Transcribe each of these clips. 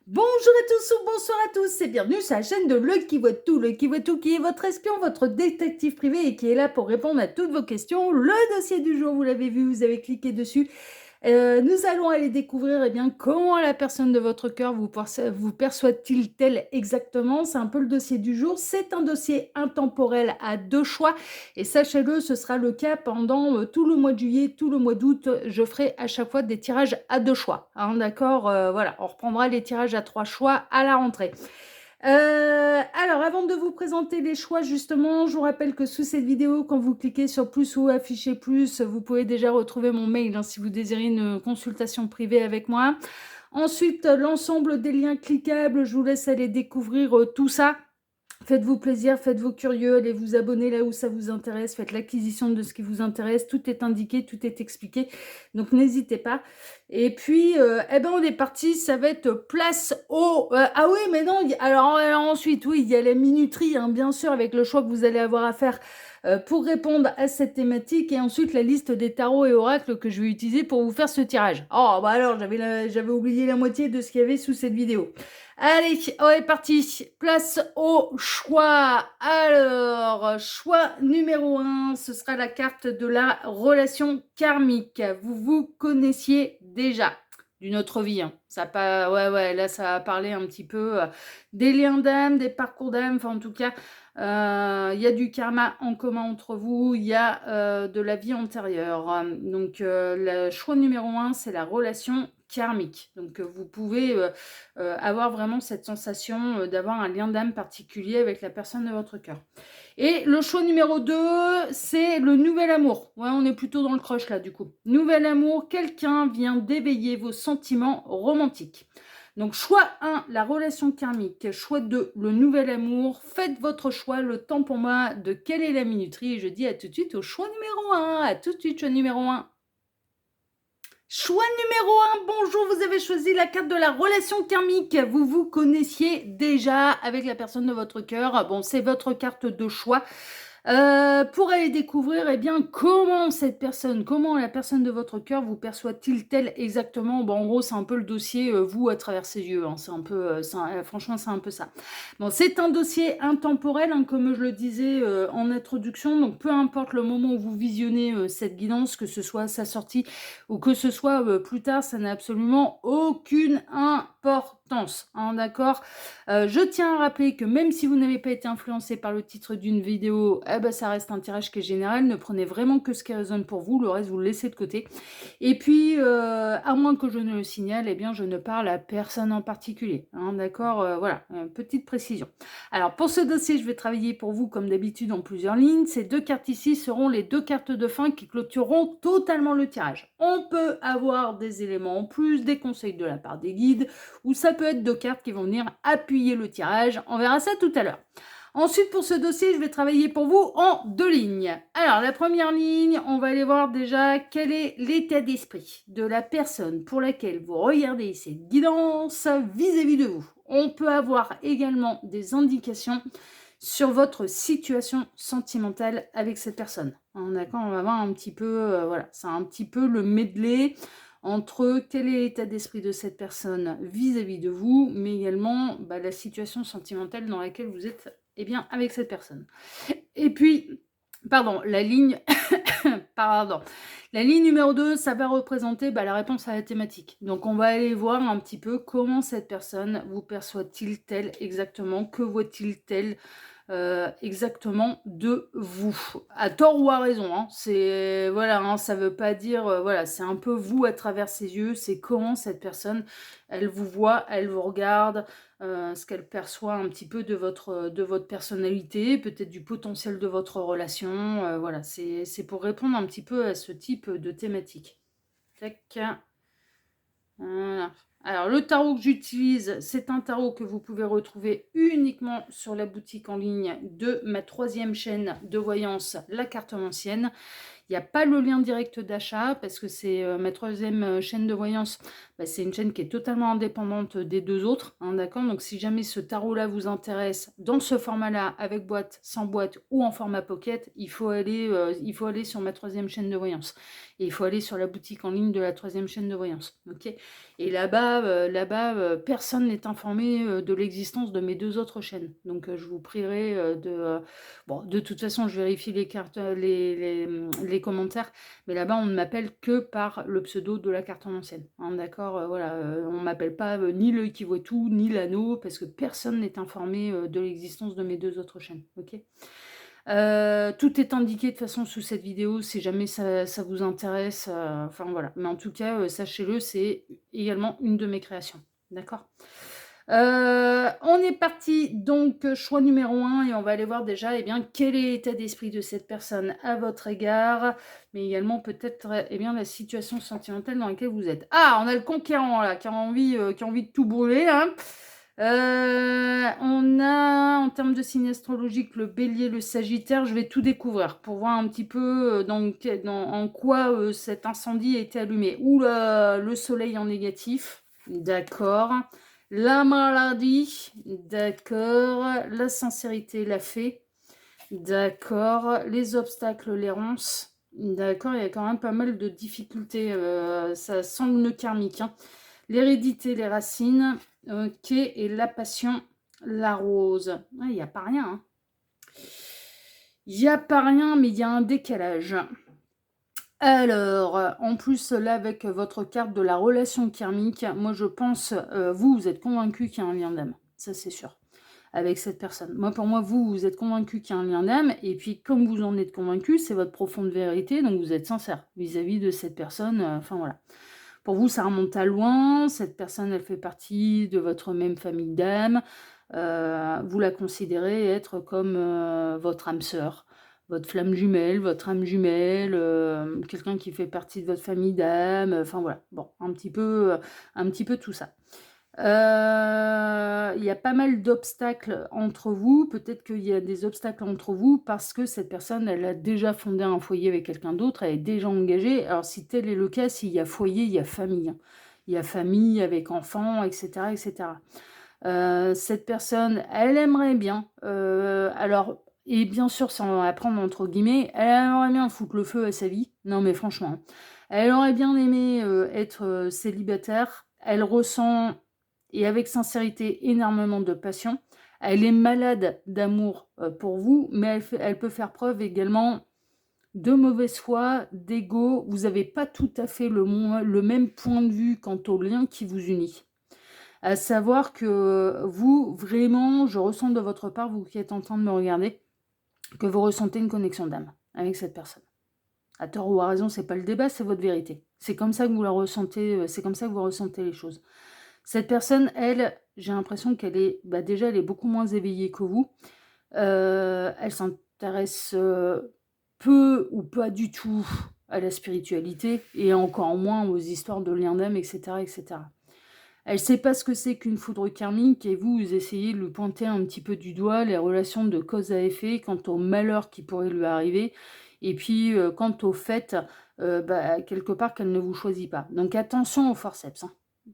Bonjour à tous ou bonsoir à tous et bienvenue sur la chaîne de Le qui est votre espion, votre détective privé et qui est là pour répondre à toutes vos questions. Le dossier du jour, vous l'avez vu, vous avez cliqué dessus. Nous allons aller découvrir comment la personne de votre cœur vous perçoit-il tel exactement. C'est un peu le dossier du jour. C'est un dossier intemporel à deux choix. Et sachez-le, ce sera le cas pendant tout le mois de juillet, tout le mois d'août. Je ferai à chaque fois des tirages à deux choix. Hein, d'accord. Voilà, on reprendra les tirages à trois choix à la rentrée. Alors, avant de vous présenter les choix, justement, je vous rappelle que sous cette vidéo, quand vous cliquez sur plus ou afficher plus, vous pouvez déjà retrouver mon mail si vous désirez une consultation privée avec moi. Ensuite, l'ensemble des liens cliquables, je vous laisse aller découvrir tout ça. Faites-vous plaisir, faites-vous curieux, allez vous abonner là où ça vous intéresse, faites l'acquisition de ce qui vous intéresse, tout est indiqué, tout est expliqué, donc n'hésitez pas. Et puis, on est parti, ça va être place au... ah oui, mais non, alors ensuite, oui, il y a la minuterie, hein, bien sûr, avec le choix que vous allez avoir à faire pour répondre à cette thématique, et ensuite la liste des tarots et oracles que je vais utiliser pour vous faire ce tirage. Oh, bah alors, j'avais oublié la moitié de ce qu'il y avait sous cette vidéo. Allez, on est parti. Place au choix. Alors, choix numéro 1, ce sera la carte de la relation karmique. Vous vous connaissiez déjà d'une autre vie. Hein. Ça pas, ouais, là ça a parlé un petit peu des liens d'âme, des parcours d'âme. Enfin, en tout cas, il y a du karma en commun entre vous. Il y a de la vie antérieure. Donc, le choix numéro 1, c'est la relation karmique. Donc, vous pouvez avoir vraiment cette sensation d'avoir un lien d'âme particulier avec la personne de votre cœur. Et le choix numéro 2, c'est le nouvel amour. Ouais, on est plutôt dans le crush là du coup. Nouvel amour, quelqu'un vient d'éveiller vos sentiments romantiques. Donc choix 1, la relation karmique. Choix 2, le nouvel amour. Faites votre choix, le temps pour moi de quelle est la minuterie. Et je dis à tout de suite au choix numéro 1. À tout de suite, choix numéro 1. Choix numéro 1, bonjour, vous avez choisi la carte de la relation karmique. Vous vous connaissiez déjà avec la personne de votre cœur. Bon, c'est votre carte de choix. Pour aller découvrir comment la personne de votre cœur vous perçoit-il tel exactement. Bon, en gros, c'est un peu le dossier vous à travers ses yeux. Hein. C'est un peu, franchement, c'est un peu ça. Bon, c'est un dossier intemporel, hein, comme je le disais en introduction. Donc, peu importe le moment où vous visionnez cette guidance, que ce soit à sa sortie ou que ce soit plus tard, ça n'a absolument aucune importance. Hein, d'accord. Je tiens à rappeler que même si vous n'avez pas été influencé par le titre d'une vidéo, ça reste un tirage qui est général. Ne prenez vraiment que ce qui résonne pour vous, le reste vous le laissez de côté. Et puis, à moins que je ne le signale, je ne parle à personne en particulier. Hein, d'accord. Voilà, petite précision. Alors, pour ce dossier, je vais travailler pour vous, comme d'habitude, en plusieurs lignes. Ces deux cartes ici seront les deux cartes de fin qui clôtureront totalement le tirage. On peut avoir des éléments en plus, des conseils de la part des guides, ou ça peut être deux cartes qui vont venir appuyer le tirage. On verra ça tout à l'heure. Ensuite, pour ce dossier, je vais travailler pour vous en deux lignes. Alors, la première ligne, on va aller voir déjà quel est l'état d'esprit de la personne pour laquelle vous regardez cette guidance vis-à-vis de vous. On peut avoir également des indications sur votre situation sentimentale avec cette personne. D'accord, on va voir un petit peu, voilà, c'est un petit peu le medley entre quel est l'état d'esprit de cette personne vis-à-vis de vous, mais également la situation sentimentale dans laquelle vous êtes avec cette personne. Et puis, pardon, la ligne numéro 2, ça va représenter la réponse à la thématique. Donc, on va aller voir un petit peu comment cette personne vous perçoit-il tel exactement, que voit-il tel exactement de vous, à tort ou à raison. Hein. C'est voilà, hein, ça veut pas dire voilà, c'est un peu vous à travers ses yeux. C'est comment cette personne, elle vous voit, elle vous regarde, ce qu'elle perçoit un petit peu de votre personnalité, peut-être du potentiel de votre relation. Voilà, c'est pour répondre un petit peu à ce type de thématique. Tac. Voilà. Alors, le tarot que j'utilise, c'est un tarot que vous pouvez retrouver uniquement sur la boutique en ligne de ma 3e chaîne de voyance, La Cartomancienne. Il n'y a pas le lien direct d'achat parce que c'est ma troisième chaîne de voyance. Bah, c'est une chaîne qui est totalement indépendante des deux autres, hein, d'accord? Donc si jamais ce tarot-là vous intéresse, dans ce format-là, avec boîte, sans boîte ou en format pocket, il faut aller sur ma troisième chaîne de voyance. Et il faut aller sur la boutique en ligne de la troisième chaîne de voyance, ok? Et personne n'est informé de l'existence de mes deux autres chaînes. Donc je vous prierai bon, de toute façon, je vérifie les cartes, les commentaires, mais là-bas, on ne m'appelle que par le pseudo de la carte en ancienne, hein, d'accord? Voilà, on ne m'appelle pas ni l'œil qui voit tout, ni l'anneau, parce que personne n'est informé de l'existence de mes deux autres chaînes, ok? Tout est indiqué de toute façon sous cette vidéo, si jamais ça vous intéresse, enfin voilà. Mais en tout cas, sachez-le, c'est également une de mes créations, d'accord? On est parti, donc choix numéro 1 et on va aller voir déjà, eh bien, quel est l'état d'esprit de cette personne à votre égard, mais également peut-être, eh bien, la situation sentimentale dans laquelle vous êtes. Ah, on a le conquérant là, qui a envie de tout brûler, hein. On a, en termes de signe astrologique, le bélier, le sagittaire. Je vais tout découvrir pour voir un petit peu en quoi cet incendie a été allumé. Oula, le soleil en négatif, d'accord. La maladie, d'accord. La sincérité, la fée, d'accord. Les obstacles, les ronces, d'accord. Il y a quand même pas mal de difficultés. Ça sent le nœud karmique, hein. L'hérédité, les racines, ok. Et la passion, la rose. Il n'y a pas rien, hein. Il n'y a pas rien, mais il y a un décalage. Alors, en plus, là, avec votre carte de la relation karmique, moi, je pense, vous êtes convaincu qu'il y a un lien d'âme. Ça, c'est sûr. Avec cette personne. Moi, pour moi, vous êtes convaincu qu'il y a un lien d'âme. Et puis, comme vous en êtes convaincu, c'est votre profonde vérité. Donc, vous êtes sincère vis-à-vis de cette personne. Enfin, voilà. Pour vous, ça remonte à loin. Cette personne, elle fait partie de votre même famille d'âme. Vous la considérez être comme votre âme sœur, votre flamme jumelle, votre âme jumelle, quelqu'un qui fait partie de votre famille d'âme. Enfin voilà, bon, un petit peu tout ça. Il y a pas mal d'obstacles entre vous. Peut-être qu'il y a des obstacles entre vous parce que cette personne, elle a déjà fondé un foyer avec quelqu'un d'autre, elle est déjà engagée. Alors, si tel est le cas, s'il y a foyer, il y a famille, hein. Il y a famille avec enfants, etc., etc. Cette personne, elle aimerait bien, alors, et bien sûr, sans la prendre entre guillemets, elle aimerait bien foutre le feu à sa vie. Non, mais franchement, hein. Elle aurait bien aimé être célibataire. Elle ressent, et avec sincérité, énormément de passion. Elle est malade d'amour pour vous, mais elle peut faire preuve également de mauvaise foi, d'ego. Vous n'avez pas tout à fait le même point de vue quant au lien qui vous unit. À savoir que vous, vraiment, je ressens de votre part, vous qui êtes en train de me regarder, que vous ressentez une connexion d'âme avec cette personne. À tort ou à raison, c'est pas le débat, c'est votre vérité. C'est comme ça que vous la ressentez, c'est comme ça que vous ressentez les choses. Cette personne, elle, j'ai l'impression qu'elle est, déjà, elle est beaucoup moins éveillée que vous. Elle s'intéresse peu ou pas du tout à la spiritualité et encore moins aux histoires de liens d'âme, etc., etc. Elle ne sait pas ce que c'est qu'une foudre karmique et vous essayez de lui pointer un petit peu du doigt les relations de cause à effet quant au malheur qui pourrait lui arriver et puis quant au fait, quelque part, qu'elle ne vous choisit pas. Donc attention au forceps, hein.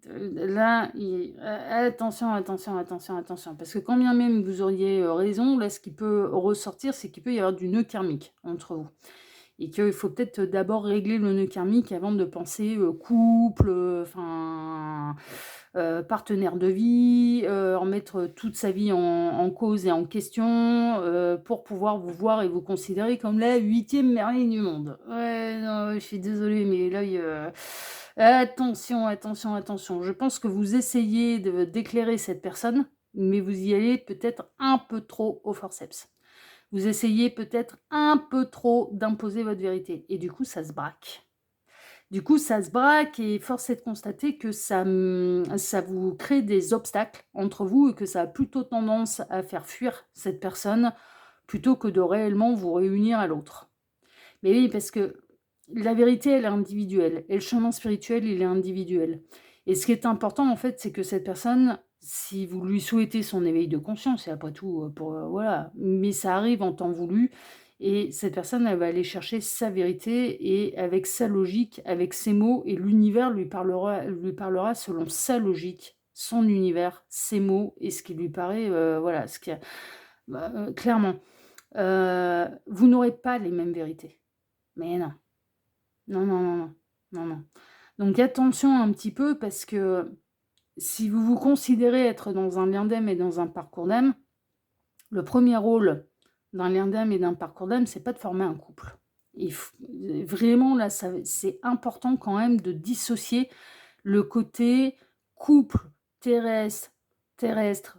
Là, attention, attention, attention, attention. Parce que quand bien même vous auriez raison, là, ce qui peut ressortir, c'est qu'il peut y avoir du nœud karmique entre vous. Et qu'il faut peut-être d'abord régler le nœud karmique avant de penser couple, partenaire de vie, remettre toute sa vie en cause et en question pour pouvoir vous voir et vous considérer comme la 8e merveille du monde. Ouais, non, je suis désolée, mais là, attention, attention, attention. Je pense que vous essayez d'éclairer cette personne, mais vous y allez peut-être un peu trop au forceps. Vous essayez peut-être un peu trop d'imposer votre vérité. Et du coup, ça se braque. Du coup, ça se braque et force est de constater que ça vous crée des obstacles entre vous et que ça a plutôt tendance à faire fuir cette personne plutôt que de réellement vous réunir à l'autre. Mais oui, parce que la vérité, elle est individuelle. Et le chemin spirituel, il est individuel. Et ce qui est important, en fait, c'est que cette personne, si vous lui souhaitez son éveil de conscience, et après tout, voilà, mais ça arrive en temps voulu, Et cette personne, elle va aller chercher sa vérité et avec sa logique, avec ses mots, et l'univers lui parlera selon sa logique, son univers, ses mots et ce qui lui paraît, voilà, ce qui a clairement, vous n'aurez pas les mêmes vérités. Mais non. Non, non, non, non. Non, non. Donc attention un petit peu parce que si vous vous considérez être dans un lien d'âme et dans un parcours d'âme, le premier rôle d'un lien d'âme et d'un parcours d'âme, c'est pas de former un couple. Vraiment, là, c'est important quand même de dissocier le côté couple terrestre,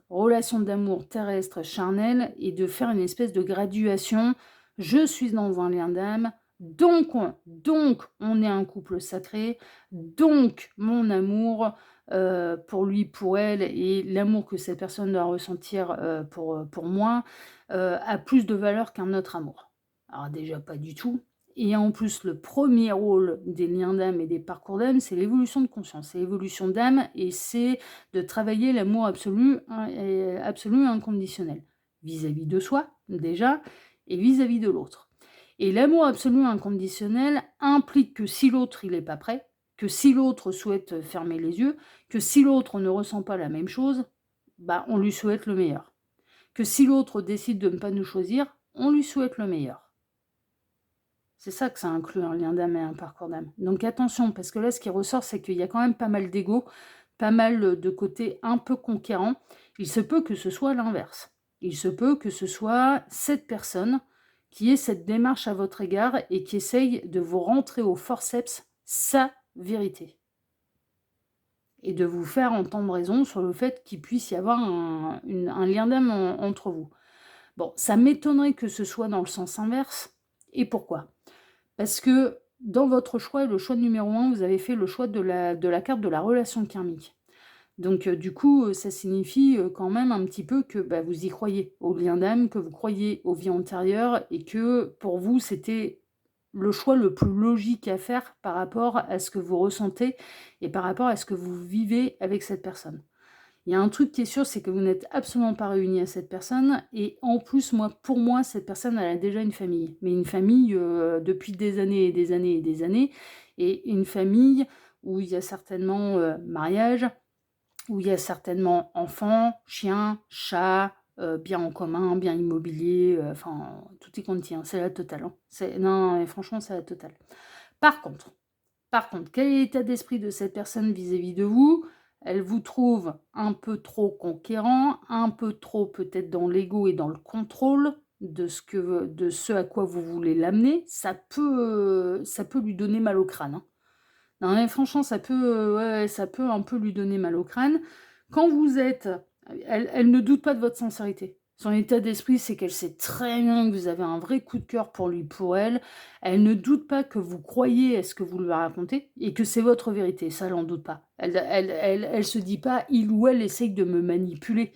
relation d'amour terrestre, charnel, et de faire une espèce de graduation. Je suis dans un lien d'âme, donc on est un couple sacré, donc mon amour pour lui, pour elle, et l'amour que cette personne doit ressentir pour moi, a plus de valeur qu'un autre amour. Alors déjà, pas du tout. Et en plus, le premier rôle des liens d'âme et des parcours d'âme, c'est l'évolution de conscience, c'est l'évolution d'âme, et c'est de travailler l'amour absolu, et inconditionnel, vis-à-vis de soi, déjà, et vis-à-vis de l'autre. Et l'amour absolu inconditionnel implique que si l'autre, il n'est pas prêt, que si l'autre souhaite fermer les yeux, que si l'autre ne ressent pas la même chose, bah, on lui souhaite le meilleur. Que si l'autre décide de ne pas nous choisir, on lui souhaite le meilleur. C'est ça que ça inclut un lien d'âme et un parcours d'âme. Donc attention, parce que là, ce qui ressort, c'est qu'il y a quand même pas mal d'ego, pas mal de côtés un peu conquérants. Il se peut que ce soit l'inverse. Il se peut que ce soit cette personne qui ait cette démarche à votre égard et qui essaye de vous rentrer au forceps sa vérité. Et de vous faire entendre raison sur le fait qu'il puisse y avoir un lien d'âme entre vous. Bon, ça m'étonnerait que ce soit dans le sens inverse. Et pourquoi ? Parce que dans votre choix, le choix numéro 1, vous avez fait le choix de la carte de la relation karmique. Donc du coup, ça signifie quand même un petit peu que vous y croyez au lien d'âme, que vous croyez aux vies antérieures, et que pour vous, c'était le choix le plus logique à faire par rapport à ce que vous ressentez et par rapport à ce que vous vivez avec cette personne. Il y a un truc qui est sûr, c'est que vous n'êtes absolument pas réunis à cette personne, et en plus, pour moi, cette personne, elle a déjà une famille. Mais une famille depuis des années et des années et des années, et une famille où il y a certainement mariage, où il y a certainement enfants, chiens, chats, biens en commun, biens immobiliers, enfin, tout y contient, c'est la totale. Hein. Non, et franchement, c'est la totale. Par contre, quel est l'état d'esprit de cette personne vis-à-vis de vous ? Elle vous trouve un peu trop conquérant, un peu trop peut-être dans l'ego et dans le contrôle de ce à quoi vous voulez l'amener. Ça peut lui donner mal au crâne. Hein. Non, mais franchement, ça peut un peu lui donner mal au crâne. Quand vous êtes... Elle ne doute pas de votre sincérité. Son état d'esprit, c'est qu'elle sait très bien que vous avez un vrai coup de cœur pour lui, pour elle. Elle ne doute pas que vous croyez à ce que vous lui racontez et que c'est votre vérité. Ça, elle n'en doute pas. Elle se dit pas, il ou elle essaye de me manipuler.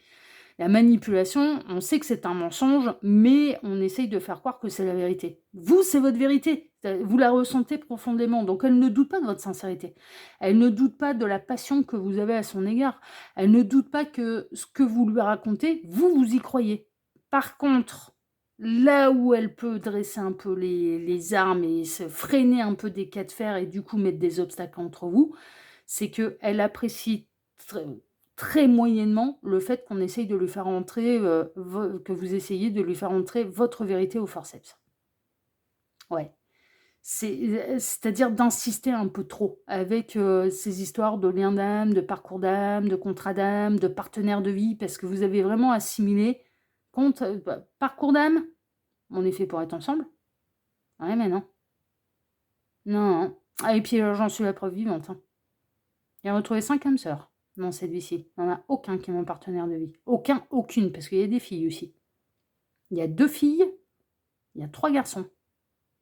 La manipulation, on sait que c'est un mensonge, mais on essaye de faire croire que c'est la vérité. Vous, c'est votre vérité. Vous la ressentez profondément. Donc, elle ne doute pas de votre sincérité. Elle ne doute pas de la passion que vous avez à son égard. Elle ne doute pas que ce que vous lui racontez, vous y croyez. Par contre, là où elle peut dresser un peu les armes et se freiner un peu des cas de fer et du coup mettre des obstacles entre vous, c'est qu'elle apprécie très moyennement le fait qu'on essaye de lui faire entrer, que vous essayez de lui faire entrer votre vérité au forceps. Ouais. C'est-à-dire d'insister un peu trop avec ces histoires de liens d'âme, de parcours d'âme, de contrat d'âme, de partenaire de vie, parce que vous avez vraiment assimilé parcours d'âme, on est fait pour être ensemble. Ouais, mais non. Non. Ah, et puis j'en suis la preuve vivante. Hein. J'ai retrouvé 5 âmes sœurs dans cette vie-ci. Il n'y en a aucun qui est mon partenaire de vie. Aucune, parce qu'il y a des filles aussi. Il y a 2 filles, il y a 3 garçons.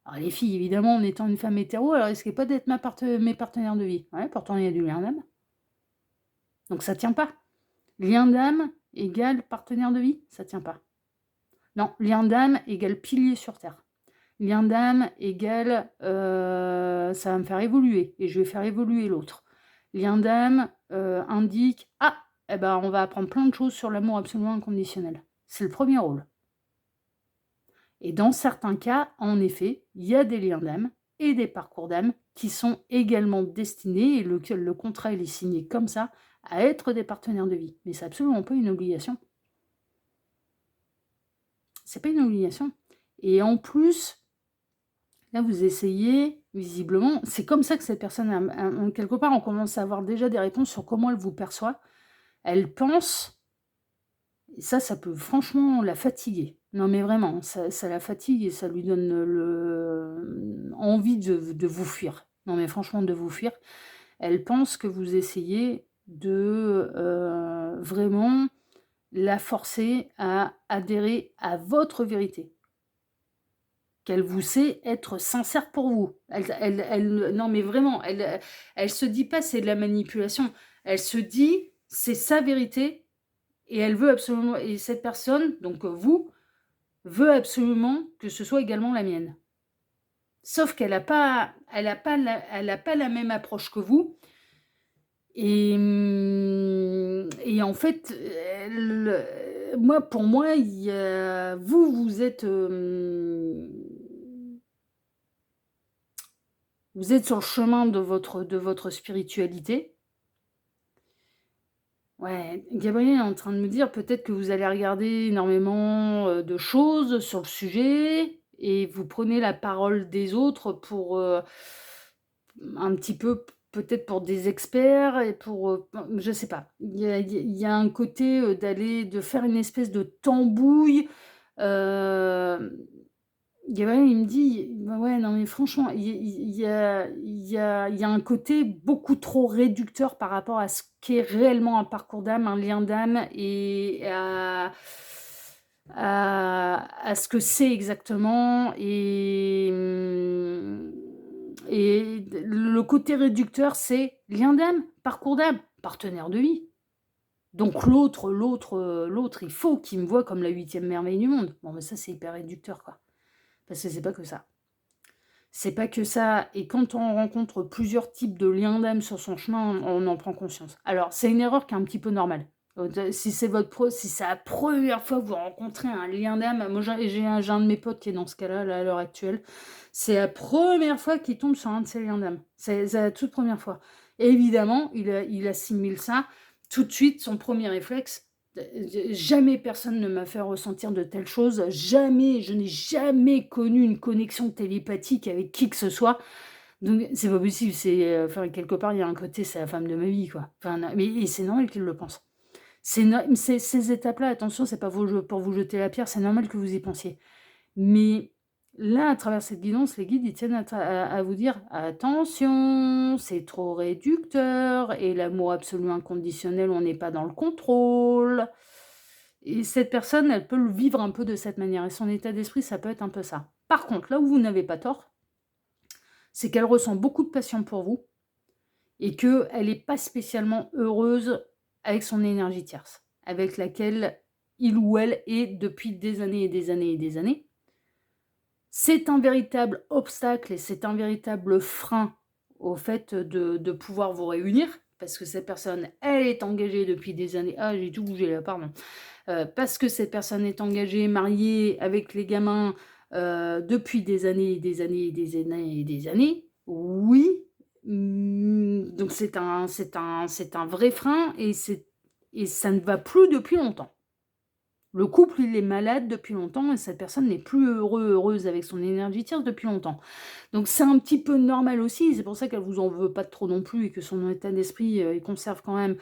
Alors les filles, évidemment, en étant une femme hétéro, elles risquaient pas d'être mes partenaires de vie. Ouais, pourtant, il y a du lien d'âme. Donc ça tient pas. Lien d'âme égale partenaire de vie, ça tient pas. Non, lien d'âme égale pilier sur terre. Lien d'âme égale ça va me faire évoluer et je vais faire évoluer l'autre. Lien d'âme indique on va apprendre plein de choses sur l'amour absolument inconditionnel. C'est le premier rôle. Et dans certains cas, en effet, il y a des liens d'âme et des parcours d'âme qui sont également destinés, et le contrat il est signé comme ça, à être des partenaires de vie. Mais c'est absolument pas une obligation. C'est pas une obligation. Et en plus, là, vous essayez, visiblement, c'est comme ça que cette personne, quelque part, on commence à avoir déjà des réponses sur comment elle vous perçoit. Elle pense, et ça peut franchement la fatiguer. Non, mais vraiment, ça la fatigue et ça lui donne envie de vous fuir. Non, mais franchement, de vous fuir. Elle pense que vous essayez de vraiment la forcer à adhérer à votre vérité. Qu'elle vous sait être sincère pour vous. Non, mais vraiment, elle se dit pas c'est de la manipulation. Elle se dit c'est sa vérité et elle veut absolument. Et cette personne, donc vous, veut absolument que ce soit également la mienne. Sauf qu'elle n'a pas, elle a pas la même approche que vous. Et en fait, moi, pour moi, vous êtes sur le chemin de votre spiritualité. Ouais, Gabriel est en train de me dire peut-être que vous allez regarder énormément de choses sur le sujet et vous prenez la parole des autres pour un petit peu, peut-être pour des experts et pour, je sais pas. Il y a un côté de faire une espèce de tambouille. Gabriel, il me dit, bah ouais, non mais franchement, il y a un côté beaucoup trop réducteur par rapport à ce qu'est réellement un parcours d'âme, un lien d'âme et à ce que c'est exactement. Et le côté réducteur, c'est lien d'âme, parcours d'âme, partenaire de vie. Donc l'autre, il faut qu'il me voie comme la 8e merveille du monde. Bon, mais ça, c'est hyper réducteur, quoi. Parce que c'est pas que ça. C'est pas que ça. Et quand on rencontre plusieurs types de liens d'âme sur son chemin, on en prend conscience. Alors, c'est une erreur qui est un petit peu normale. Si c'est la première fois que vous rencontrez un lien d'âme, moi j'ai un de mes potes qui est dans ce cas-là, là, à l'heure actuelle, c'est la première fois qu'il tombe sur un de ces liens d'âme. C'est la toute première fois. Et évidemment, il assimile ça tout de suite, son premier réflexe. Jamais personne ne m'a fait ressentir de telles choses. Jamais, je n'ai jamais connu une connexion télépathique avec qui que ce soit. Donc, c'est pas possible. Enfin, quelque part, il y a un côté, c'est la femme de ma vie, quoi. Enfin, mais et c'est normal qu'il le pense. Ces étapes-là, attention, c'est pas pour vous jeter la pierre, c'est normal que vous y pensiez. Mais là, à travers cette guidance, les guides, ils tiennent à vous dire attention, c'est trop réducteur, et l'amour absolu inconditionnel, on n'est pas dans le contrôle. Et cette personne, elle peut le vivre un peu de cette manière, et son état d'esprit, ça peut être un peu ça. Par contre, là où vous n'avez pas tort, c'est qu'elle ressent beaucoup de passion pour vous, et qu'elle n'est pas spécialement heureuse avec son énergie tierce, avec laquelle il ou elle est depuis des années et des années et des années. C'est un véritable obstacle et c'est un véritable frein au fait de pouvoir vous réunir, parce que cette personne, elle est engagée depuis des années. Ah, j'ai tout bougé là, pardon. Parce que cette personne est engagée, mariée, avec les gamins, depuis des années et des années et des années et des années. Oui, donc c'est un vrai frein et ça ne va plus depuis longtemps. Le couple, il est malade depuis longtemps et cette personne n'est plus heureuse avec son énergie tierce depuis longtemps. Donc c'est un petit peu normal aussi, c'est pour ça qu'elle vous en veut pas trop non plus et que son état d'esprit, il conserve quand même,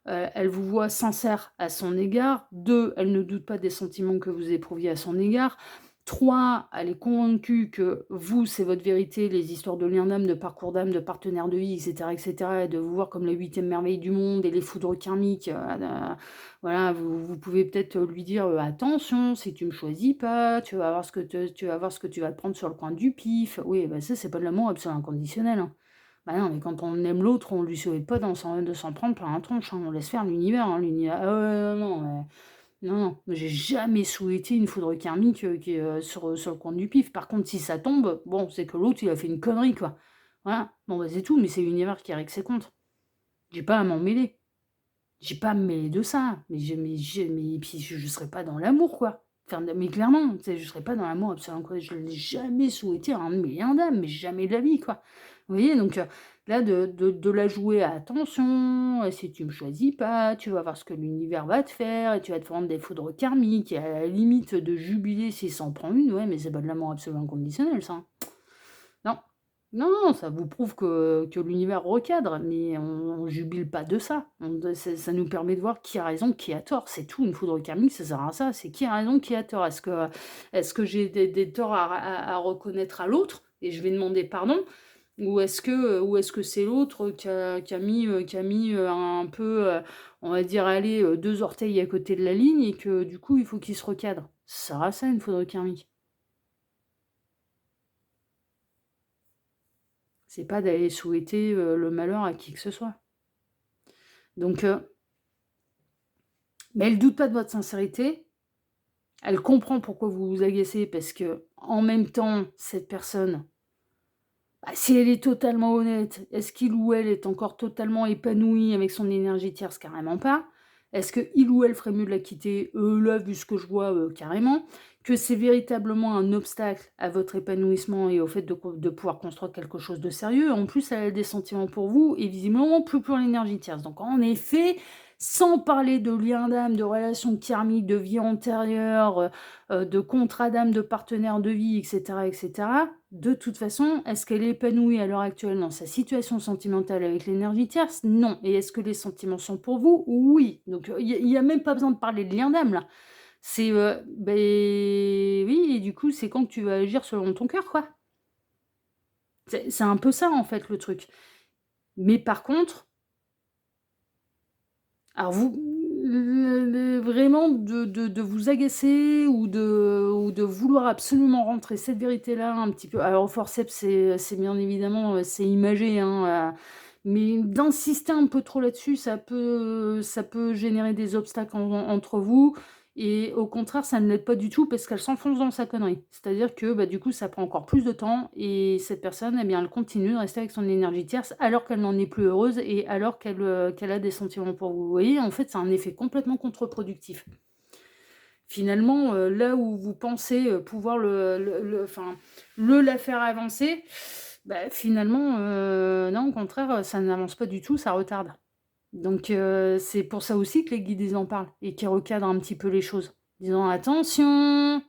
elle vous voit sincère à son égard. 2, elle ne doute pas des sentiments que vous éprouviez à son égard. 3, elle est convaincue que vous, c'est votre vérité, les histoires de liens d'âme, de parcours d'âme, de partenaires de vie, etc., et de vous voir comme la 8e merveille du monde et les foudres karmiques, voilà, vous pouvez peut-être lui dire attention, si tu me choisis pas, tu vas voir ce que tu vas te prendre sur le coin du pif. Oui, bah ça, c'est pas de l'amour absolument inconditionnel, hein. Bah non, mais quand on aime l'autre, on lui souhaite pas de s'en prendre plein la tronche, hein. On laisse faire l'univers, hein, l'univers. Ah ouais, non, non, non, non, j'ai jamais souhaité une foudre karmique sur le coin du pif. Par contre, si ça tombe, bon, c'est que l'autre, il a fait une connerie, quoi. Voilà, bon, bah c'est tout, mais c'est l'univers qui règle ses comptes. J'ai pas à m'en mêler. J'ai pas à me mêler de ça. Mais puis je serais pas dans l'amour, quoi. Enfin, mais clairement, tu sais, je serais pas dans l'amour absolu, quoi. Je l'ai jamais souhaité à un de mes liens d'âme, mais jamais de la vie, quoi. Vous voyez? Donc, là, de la jouer à attention, si tu me choisis pas, tu vas voir ce que l'univers va te faire et tu vas te prendre des foudres karmiques et à la limite de jubiler s'il s'en prend une, ouais, mais c'est pas de l'amour absolu inconditionnel, ça, hein. Non. Non, non, ça vous prouve que l'univers recadre, mais on jubile pas de ça. Ça nous permet de voir qui a raison, qui a tort, c'est tout. Une foudre karmique, ça sert à ça, c'est qui a raison, qui a tort. Est-ce que j'ai des torts à reconnaître à l'autre et je vais demander pardon? Ou est-ce que c'est l'autre qui a mis un peu, on va dire, allez, 2 orteils à côté de la ligne et que du coup, il faut qu'il se recadre? Ça sert à ça une foudre karmique. C'est pas d'aller souhaiter, le malheur à qui que ce soit. Donc, mais elle doute pas de votre sincérité, elle comprend pourquoi vous vous agacez parce que en même temps, cette personne, bah, si elle est totalement honnête, est-ce qu'il ou elle est encore totalement épanoui avec son énergie tierce? Carrément pas. Est-ce qu'il ou elle ferait mieux de la quitter? Là, vu ce que je vois, carrément. Que c'est véritablement un obstacle à votre épanouissement et au fait de pouvoir construire quelque chose de sérieux. En plus, elle a des sentiments pour vous et visiblement plus pour l'énergie tierce. Donc en effet, sans parler de lien d'âme, de relations karmiques, de vie antérieure, de contrat d'âme, de partenaire de vie, etc., etc., de toute façon, est-ce qu'elle est épanouie à l'heure actuelle dans sa situation sentimentale avec l'énergie tierce? Non. Et est-ce que les sentiments sont pour vous? Oui. Donc, il y a même pas besoin de parler de lien d'âme, là. C'est, oui, et du coup, c'est quand que tu vas agir selon ton cœur, quoi. C'est un peu ça, en fait, le truc. Mais par contre, alors vous vraiment de vous agacer ou de vouloir absolument rentrer cette vérité-là un petit peu, alors au forceps, c'est bien évidemment, c'est imagé, hein, mais d'insister un peu trop là-dessus, ça peut générer des obstacles entre vous et au contraire, ça ne l'aide pas du tout parce qu'elle s'enfonce dans sa connerie. C'est-à-dire que, bah, du coup, ça prend encore plus de temps et cette personne, eh bien, elle continue de rester avec son énergie tierce alors qu'elle n'en est plus heureuse et alors qu'elle a des sentiments pour vous. Vous voyez, en fait, c'est un effet complètement contre-productif. Finalement, là où vous pensez, pouvoir enfin, la faire avancer, bah, finalement, non, au contraire, ça n'avance pas du tout, ça retarde. Donc c'est pour ça aussi que les guides, ils en parlent et qu'ils recadrent un petit peu les choses. Disant: «Attention,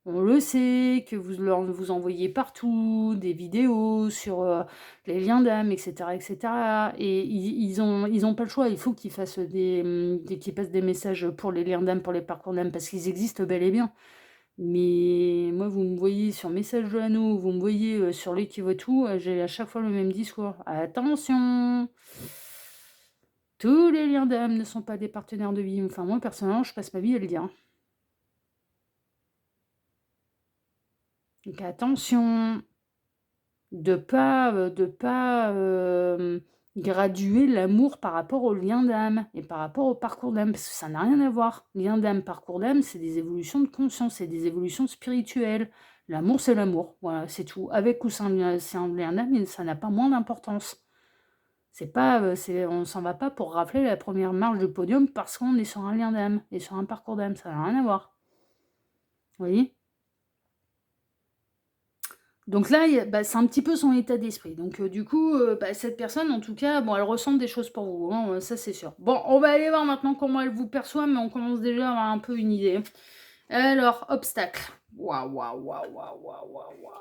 on le sait que vous envoyez partout des vidéos sur, les liens d'âme et cetera et cetera» et ils ont pas le choix. Il faut qu'ils fassent qu'ils passent des messages pour les liens d'âme, pour les parcours d'âme parce qu'ils existent bel et bien. Mais moi, vous me voyez sur message de l'anneau, vous me voyez, sur l'Equivotout, j'ai à chaque fois le même discours: «Attention! Tous les liens d'âme ne sont pas des partenaires de vie». Enfin, moi, personnellement, je passe ma vie à le dire, hein. Donc attention, de pas graduer l'amour par rapport aux liens d'âme et par rapport au parcours d'âme, parce que ça n'a rien à voir. Lien d'âme, parcours d'âme, c'est des évolutions de conscience, c'est des évolutions spirituelles. L'amour, c'est l'amour, voilà, c'est tout. Avec ou sans lien c'est un lien d'âme, et ça n'a pas moins d'importance. C'est pas, on s'en va pas pour rafler la première marche du podium parce qu'on est sur un lien d'âme et sur un parcours d'âme, ça n'a rien à voir. Vous voyez? Donc là, bah, c'est un petit peu son état d'esprit. Donc du coup, bah, cette personne, en tout cas, bon, elle ressent des choses pour vous, hein, ça c'est sûr. Bon, on va aller voir maintenant comment elle vous perçoit, mais on commence déjà à avoir un peu une idée. Alors, obstacle. Waouh, waouh, waouh, waouh, waouh, waouh, waouh.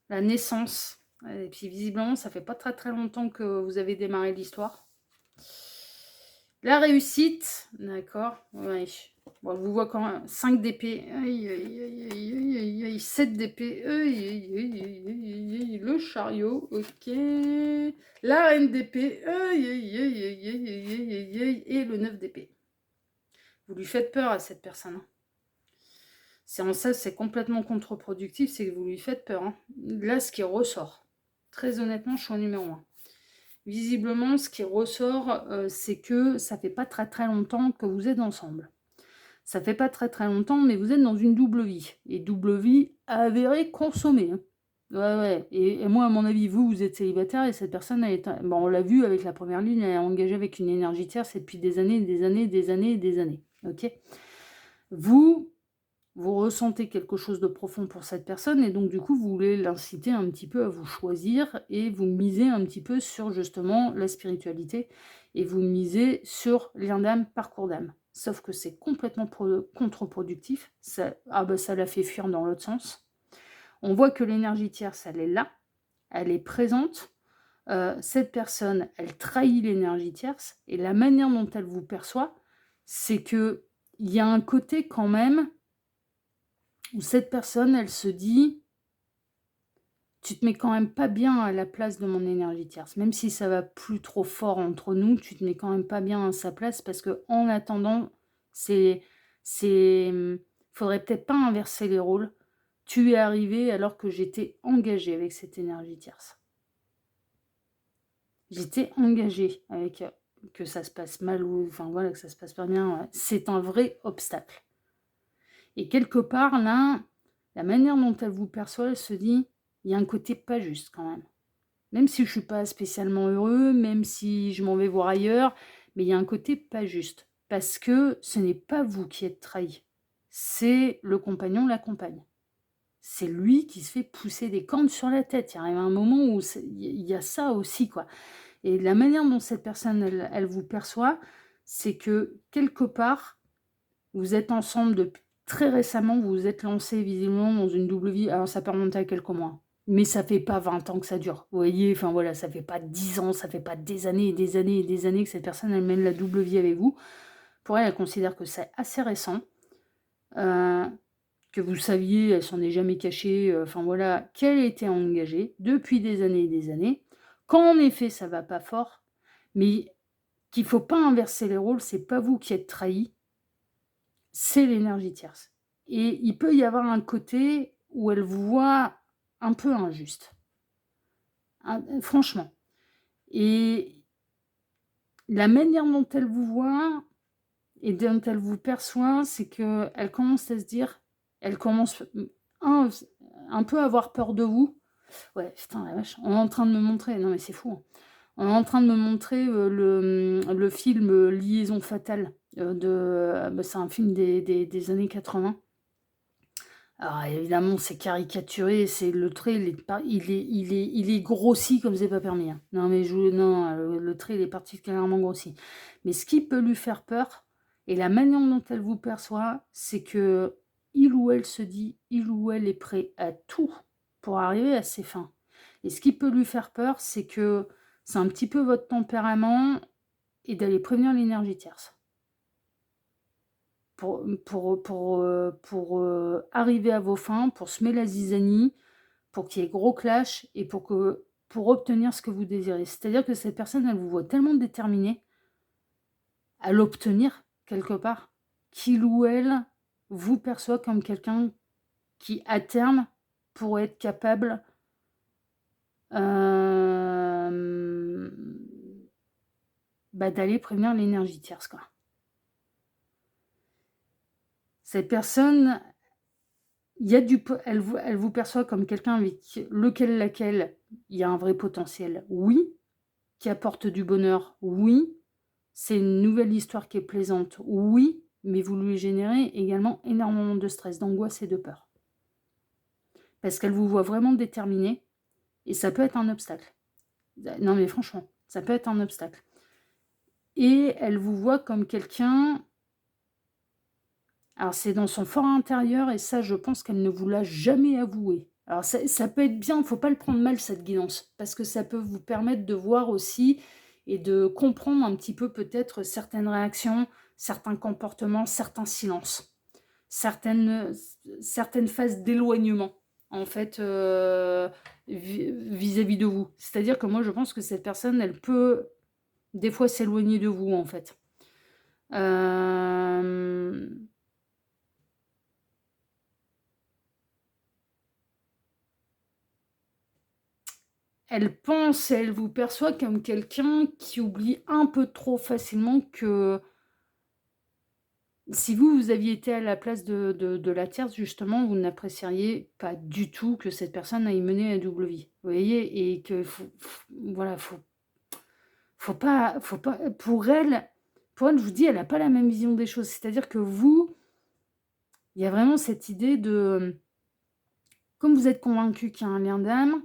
La naissance. Et puis visiblement, ça fait pas très très longtemps que vous avez démarré l'histoire. La réussite, d'accord, ouais. Bon, je vous vois quand même 5 d'épée, aïe, aïe, aïe, aïe, aïe, aïe, aïe, 7 d'épée, aïe, aïe, aïe, aïe, aïe, aïe, le chariot, ok. La reine d'épée, aïe, aïe, aïe, aïe, aïe, aïe, aïe, aïe, aïe, et le 9 d'épée. Vous lui faites peur à cette personne, hein. C'est en ça, c'est complètement contre-productif, c'est que vous lui faites peur, hein. Là, ce qui ressort, très honnêtement, choix numéro 1. Visiblement, ce qui ressort, c'est que ça fait pas très très longtemps que vous êtes ensemble. Ça fait pas très très longtemps, mais vous êtes dans une double vie. Et double vie avérée, consommée, hein. Ouais, ouais. Et moi, à mon avis, vous êtes célibataire et cette personne, elle est... Bon, on l'a vu avec la première ligne, elle est engagée avec une énergie tierce et depuis des années, des années, des années, des années. OK? Vous, vous ressentez quelque chose de profond pour cette personne et donc du coup, vous voulez l'inciter un petit peu à vous choisir et vous misez un petit peu sur justement la spiritualité et vous misez sur lien d'âme, parcours d'âme. Sauf que c'est complètement contre-productif, ça la fait fuir dans l'autre sens. On voit que l'énergie tierce, elle est là, elle est présente. Cette personne, elle trahit l'énergie tierce et la manière dont elle vous perçoit, c'est qu'il y a un côté quand même où cette personne, elle se dit: «Tu te mets quand même pas bien à la place de mon énergie tierce. Même si ça va plus trop fort entre nous, tu te mets quand même pas bien à sa place parce que en attendant, c'est faudrait peut-être pas inverser les rôles. Tu es arrivé alors que j'étais engagée avec cette énergie tierce. J'étais engagée avec, que ça se passe mal ou enfin voilà, que ça se passe pas bien, c'est un vrai obstacle». Et quelque part là, la manière dont elle vous perçoit, elle se dit: «Il y a un côté pas juste quand même. Même si je suis pas spécialement heureux, même si je m'en vais voir ailleurs, mais il y a un côté pas juste. Parce que ce n'est pas vous qui êtes trahi, c'est le compagnon, la compagne. C'est lui qui se fait pousser des cornes sur la tête». Il arrive un moment où il y a ça aussi, quoi. Et la manière dont cette personne, elle vous perçoit, c'est que quelque part, vous êtes ensemble depuis très récemment, vous vous êtes lancés visiblement dans une double vie. Alors ça peut remonter à quelques mois, mais ça fait pas 20 ans que ça dure. Vous voyez? Enfin voilà, ça fait pas 10 ans, ça fait pas des années et des années et des années que cette personne, elle mène la double vie avec vous. Pour elle, elle considère que c'est assez récent, heu, que vous saviez, elle s'en est jamais cachée, enfin voilà, qu'elle était engagée depuis des années et des années. Quand en effet ça va pas fort, mais qu'il faut pas inverser les rôles, c'est pas vous qui êtes trahi, c'est l'énergie tierce. Et il peut y avoir un côté où elle vous voit un peu injuste, franchement. Et la manière dont elle vous voit et dont elle vous perçoit, c'est qu'elle commence à se dire, elle commence, un un peu à avoir peur de vous. Ouais, putain la vache, on est en train de me montrer non mais c'est fou, hein. On est en train de me montrer, le film, Liaison fatale, bah, c'est un film des années 80. Alors évidemment, c'est caricaturé, c'est le trait, il est pas il est grossi comme c'est pas permis, hein. Non mais non, le trait, il est particulièrement grossi. Mais ce qui peut lui faire peur et la manière dont elle vous perçoit, c'est que il ou elle se dit, il ou elle est prêt à tout pour arriver à ses fins. Et ce qui peut lui faire peur, c'est que c'est un petit peu votre tempérament et d'aller prévenir l'énergie tierce. Pour arriver à vos fins, pour semer la zizanie, pour qu'il y ait gros clash et pour obtenir ce que vous désirez. C'est-à-dire que cette personne, elle vous voit tellement déterminée à l'obtenir quelque part, qu'il ou elle vous perçoit comme quelqu'un qui, à terme, pourrait être capable, hem, bah, d'aller prévenir l'énergie tierce, quoi. Cette personne, il y a du po elle vous perçoit comme quelqu'un avec laquelle il y a un vrai potentiel, oui. Qui apporte du bonheur, oui. C'est une nouvelle histoire qui est plaisante, oui. Mais vous lui générez également énormément de stress, d'angoisse et de peur. Parce qu'elle vous voit vraiment déterminée et ça peut être un obstacle. Non mais franchement, ça peut être un obstacle. Et elle vous voit comme quelqu'un, alors c'est dans son fort intérieur et ça, je pense qu'elle ne vous l'a jamais avoué. Alors ça peut être bien, faut pas le prendre mal cette guidance, parce que ça peut vous permettre de voir aussi et de comprendre un petit peu peut-être certaines réactions, certains comportements, certains silences, certaines, certaines phases d'éloignement, en fait, vis-à-vis de vous. C'est-à-dire que moi, je pense que cette personne, elle peut des fois s'éloigner de vous, en fait. Hem Elle pense et elle vous perçoit comme quelqu'un qui oublie un peu trop facilement que si vous, vous aviez été à la place de la tierce, justement, vous n'apprécieriez pas du tout que cette personne aille mener la double vie. Vous voyez? Et que voilà, faut pas pour elle, je vous dis, elle a pas la même vision des choses. C'est-à-dire que vous, il y a vraiment cette idée de, comme vous êtes convaincu qu'il y a un lien d'âme,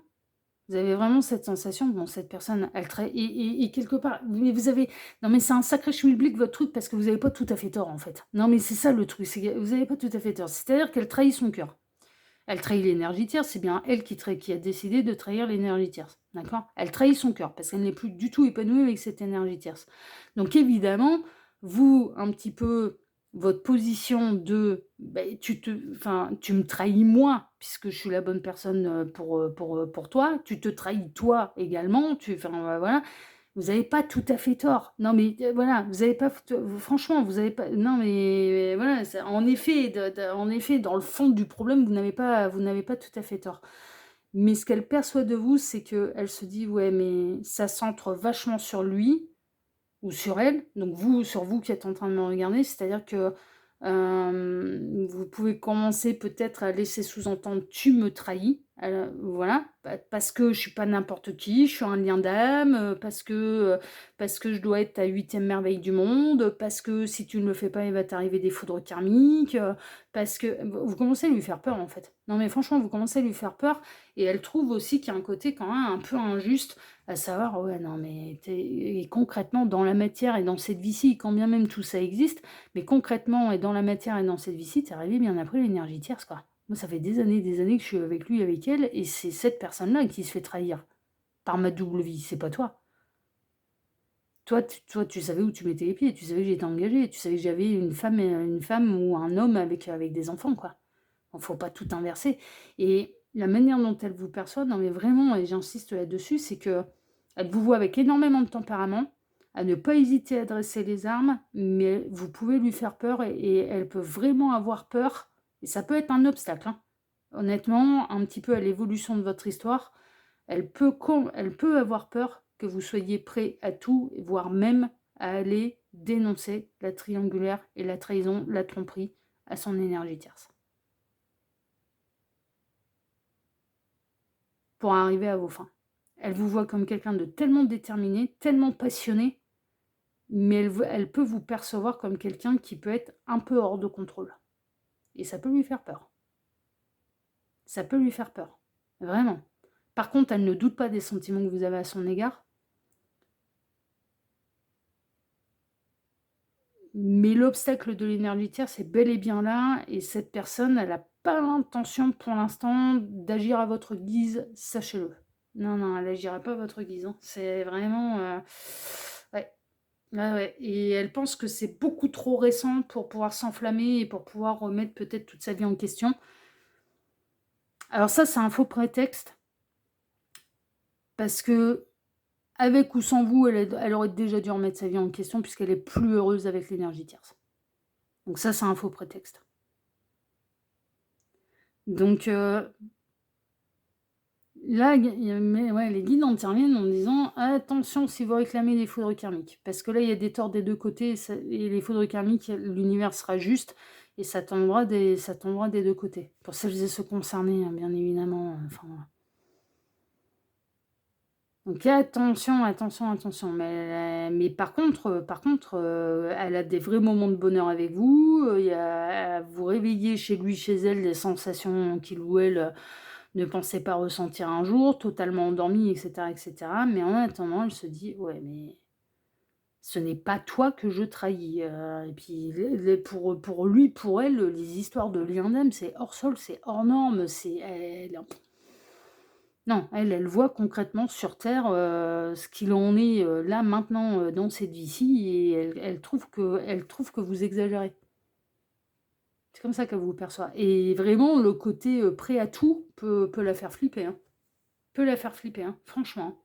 vous avez vraiment cette sensation, bon, cette personne, elle trahi et quelque part, mais vous avez non, mais c'est un sacré schmilblick votre truc parce que vous avez pas tout à fait tort, en fait. Non, mais c'est ça le truc, c'est que vous avez pas tout à fait tort. C'est-à-dire qu'elle trahit son cœur. Elle trahit l'énergie tierce, c'est bien elle qui a décidé de trahir l'énergie tierce, d'accord? Elle trahit son cœur parce qu'elle n'est plus du tout épanouie avec cette énergie tierce. Donc évidemment, vous, un petit peu, votre position de, beh, tu me trahis moi, puisque je suis la bonne personne, pour toi. Tu te trahis toi également, voilà. Vous avez pas tout à fait tort. Non, mais voilà, vous avez pas franchement, vous avez pas non, mais voilà, c'est en effet, en effet, dans le fond du problème, vous n'avez pas tout à fait tort. Mais ce qu'elle perçoit de vous, c'est que elle se dit: «Ouais, mais ça centre vachement sur lui ou sur elle», donc vous, sur vous qui êtes en train de me regarder, c'est-à-dire que, vous pouvez commencer peut-être à laisser sous-entendre: «Tu me trahis», voilà, parce que je suis pas n'importe qui, je suis un lien d'âme, parce que je dois être ta 8e merveille du monde, parce que si tu ne le fais pas, il va t'arriver des foudres karmiques, parce que vous commencez à lui faire peur, en fait. Non, mais franchement, vous commencez à lui faire peur et elle trouve aussi qu'il y a un côté quand même un peu injuste à savoir, ouais, non, mais et concrètement, dans la matière et dans cette vie-ci, quand bien même tout ça existe, mais concrètement et dans la matière et dans cette vie-ci, tu arrivé bien après l'énergie tierce, quoi. Moi, ça fait des années que je suis avec lui, avec elle, et c'est cette personne-là qui se fait trahir par ma double vie, c'est pas toi. Toi, tu savais où tu mettais les pieds, tu savais que j'étais engagée, tu savais que j'avais une femme ou un homme avec des enfants, quoi. Il faut pas tout inverser. Et la manière dont elle vous perçoit, non mais vraiment, et j'insiste là-dessus, c'est que elle vous voit avec énormément de tempérament, à ne pas hésiter à dresser les armes, mais vous pouvez lui faire peur et elle peut vraiment avoir peur. Et ça peut être un obstacle, hein. Honnêtement, un petit peu à l'évolution de votre histoire, elle peut avoir peur que vous soyez prêt à tout, voire même à aller dénoncer la triangulaire et la trahison, la tromperie à son énergie tierce, pour arriver à vos fins. Elle vous voit comme quelqu'un de tellement déterminé, tellement passionné, mais elle peut vous percevoir comme quelqu'un qui peut être un peu hors de contrôle. Et ça peut lui faire peur. Ça peut lui faire peur. Vraiment. Par contre, elle ne doute pas des sentiments que vous avez à son égard. Mais l'obstacle de l'énergie tierce est bel et bien là, et cette personne, elle n'a pas l'intention pour l'instant d'agir à votre guise, sachez-le. Non, non, elle n'agira pas à votre guise, hein. C'est vraiment... ouais. Ouais, ouais, et elle pense que c'est beaucoup trop récent pour pouvoir s'enflammer et pour pouvoir remettre peut-être toute sa vie en question. Alors ça, c'est un faux prétexte, parce que avec ou sans vous, elle aurait déjà dû remettre sa vie en question puisqu'elle est plus heureuse avec l'énergie tierce. Donc ça, c'est un faux prétexte. Donc là, ouais, les guides interviennent en disant: «Attention si vous réclamez des foudres karmiques», parce que là, il y a des torts des 2 côtés et les foudres karmiques, l'univers sera juste et ça tombera des 2 côtés. Pour celles et ceux concernés, hein, bien évidemment, enfin voilà. Donc attention, attention, attention. Mais par contre, elle a des vrais moments de bonheur avec vous, il y a vous réveillez chez lui, chez elle, des sensations qu'il ou elle, ne pensait pas ressentir un jour, totalement endormie et cetera et cetera. Mais en attendant, elle se dit: «Ouais, mais ce n'est pas toi que je trahis», et puis les pour lui, pour elle, les histoires de lien d'âme, c'est hors sol, c'est hors norme, c'est elle non, elle voit concrètement sur terre, ce qu'il en est, là, maintenant, dans cette vie-ci, et elle trouve que vous exagérez. C'est comme ça qu'elle vous perçoit, et vraiment le côté, prêt à tout peut la faire flipper, hein. Peut la faire flipper, hein, franchement.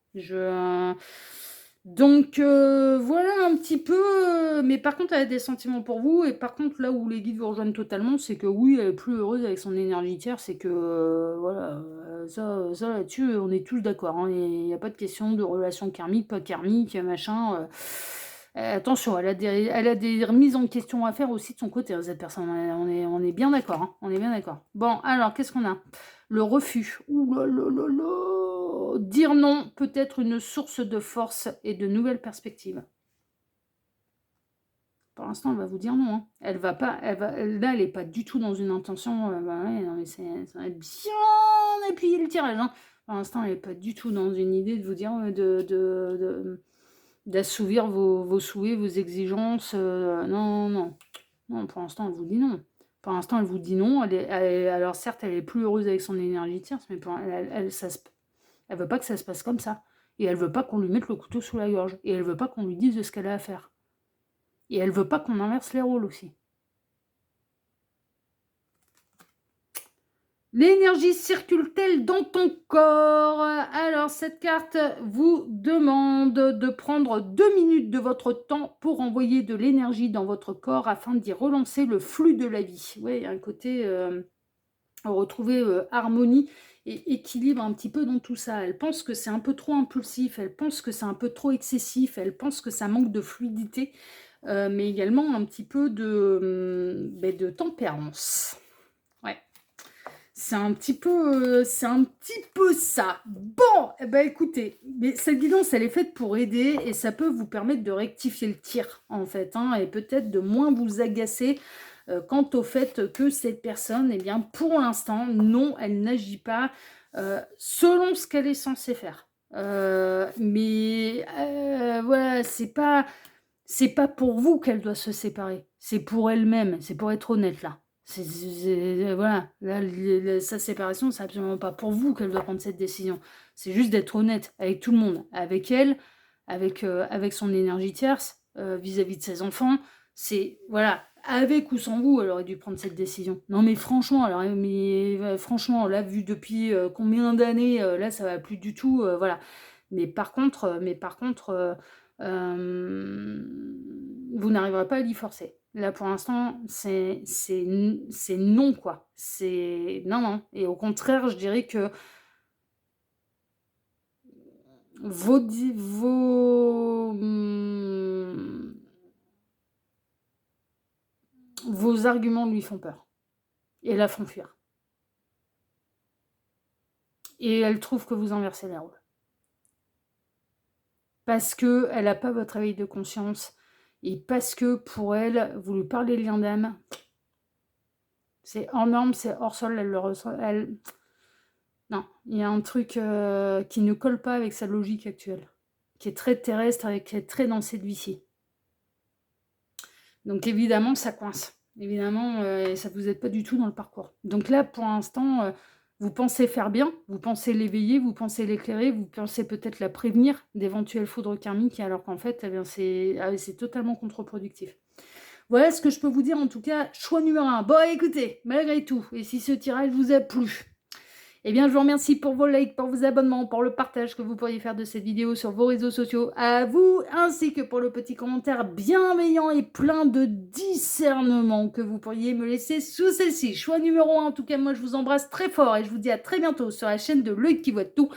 Donc voilà un petit peu, mais par contre, elle a des sentiments pour vous, et par contre, là où les guides vous rejoignent totalement, c'est que oui, elle est plus heureuse avec son énergie tierce, c'est que, voilà, ça là-dessus, on est tous d'accord, hein. Il y a pas de question de relation karmique, pas karmique, machin, attention, elle a des remises en question à faire aussi de son côté, hein, cette personne, on est bien d'accord, hein, on est bien d'accord. Bon, alors qu'est-ce qu'on a? Le refus. Ouh là là là là! Dire non peut être une source de force et de nouvelles perspectives. pour l'instant, elle va vous dire non, hein. Elle va pas, là, elle est pas du tout dans une intention, bah, ouais, non, mais ça va être bien appuyer le tirage, hein. Pour l'instant, elle est pas du tout dans une idée de vous dire, d'assouvir vos souhaits, vos exigences, non, non. Non, pour l'instant, elle vous dit non. Pour l'instant, elle vous dit non. Alors certes, elle est plus heureuse avec son énergie tierce, mais elle veut pas que ça se passe comme ça. Et elle veut pas qu'on lui mette le couteau sous la gorge. Et elle veut pas qu'on lui dise de ce qu'elle a à faire. Et elle veut pas qu'on inverse les rôles aussi. L'énergie circule-t-elle dans ton corps? Alors, cette carte vous demande de prendre 2 minutes de votre temps pour envoyer de l'énergie dans votre corps afin d'y relancer le flux de la vie. Oui, il y a un côté retrouver harmonie et équilibre un petit peu dans tout ça. Elle pense que c'est un peu trop impulsif, elle pense que c'est un peu trop excessif, elle pense que ça manque de fluidité, mais également un petit peu de tempérance. Ouais. C'est un petit peu ça. Bon, eh ben écoutez, mais cette guidance, elle est faite pour aider et ça peut vous permettre de rectifier le tir, en fait, hein, et peut-être de moins vous agacer quant au fait que cette personne, eh bien, pour l'instant, non, elle n'agit pas selon ce qu'elle est censée faire. Mais voilà, c'est pas pour vous qu'elle doit se séparer, c'est pour elle-même, c'est pour être honnête là. Voilà, là, sa séparation, c'est absolument pas pour vous qu'elle doit prendre cette décision. C'est juste d'être honnête avec tout le monde, avec elle, avec son énergie tierce, vis-à-vis de ses enfants. C'est, voilà, avec ou sans vous, elle aurait dû prendre cette décision. Non mais franchement, franchement, là, vu depuis combien d'années, là, ça va plus du tout, voilà. Mais par contre, vous n'arriverez pas à l'y forcer. Là, pour l'instant, c'est non, quoi. C'est non, non. Et au contraire, je dirais que vos, di- vos, hum, vos arguments lui font peur et la font fuir. Et elle trouve que vous inversez les rôles. Parce qu'elle n'a pas votre éveil de conscience et parce que pour elle, vous lui parlez lien d'âme, c'est hors norme, c'est hors sol, elle le ressent. Non, il y a un truc qui ne colle pas avec sa logique actuelle, qui est très terrestre et qui est très dans cette vie-ci. Donc évidemment, ça coince. Évidemment, ça ne vous aide pas du tout dans le parcours. Donc là, pour l'instant, vous pensez faire bien, vous pensez l'éveiller, vous pensez l'éclairer, vous pensez peut-être la prévenir d'éventuelles foudres karmiques, alors qu'en fait, eh bien, c'est totalement contre-productif. Voilà ce que je peux vous dire en tout cas. Choix numéro 1. Bon, écoutez, malgré tout, et si ce tirage vous a plu, eh bien, je vous remercie pour vos likes, pour vos abonnements, pour le partage que vous pourriez faire de cette vidéo sur vos réseaux sociaux. À vous, ainsi que pour le petit commentaire bienveillant et plein de discernement que vous pourriez me laisser sous celle-ci. Choix numéro 1. En tout cas, moi, je vous embrasse très fort et je vous dis à très bientôt sur la chaîne de L'Œil qui voit tout.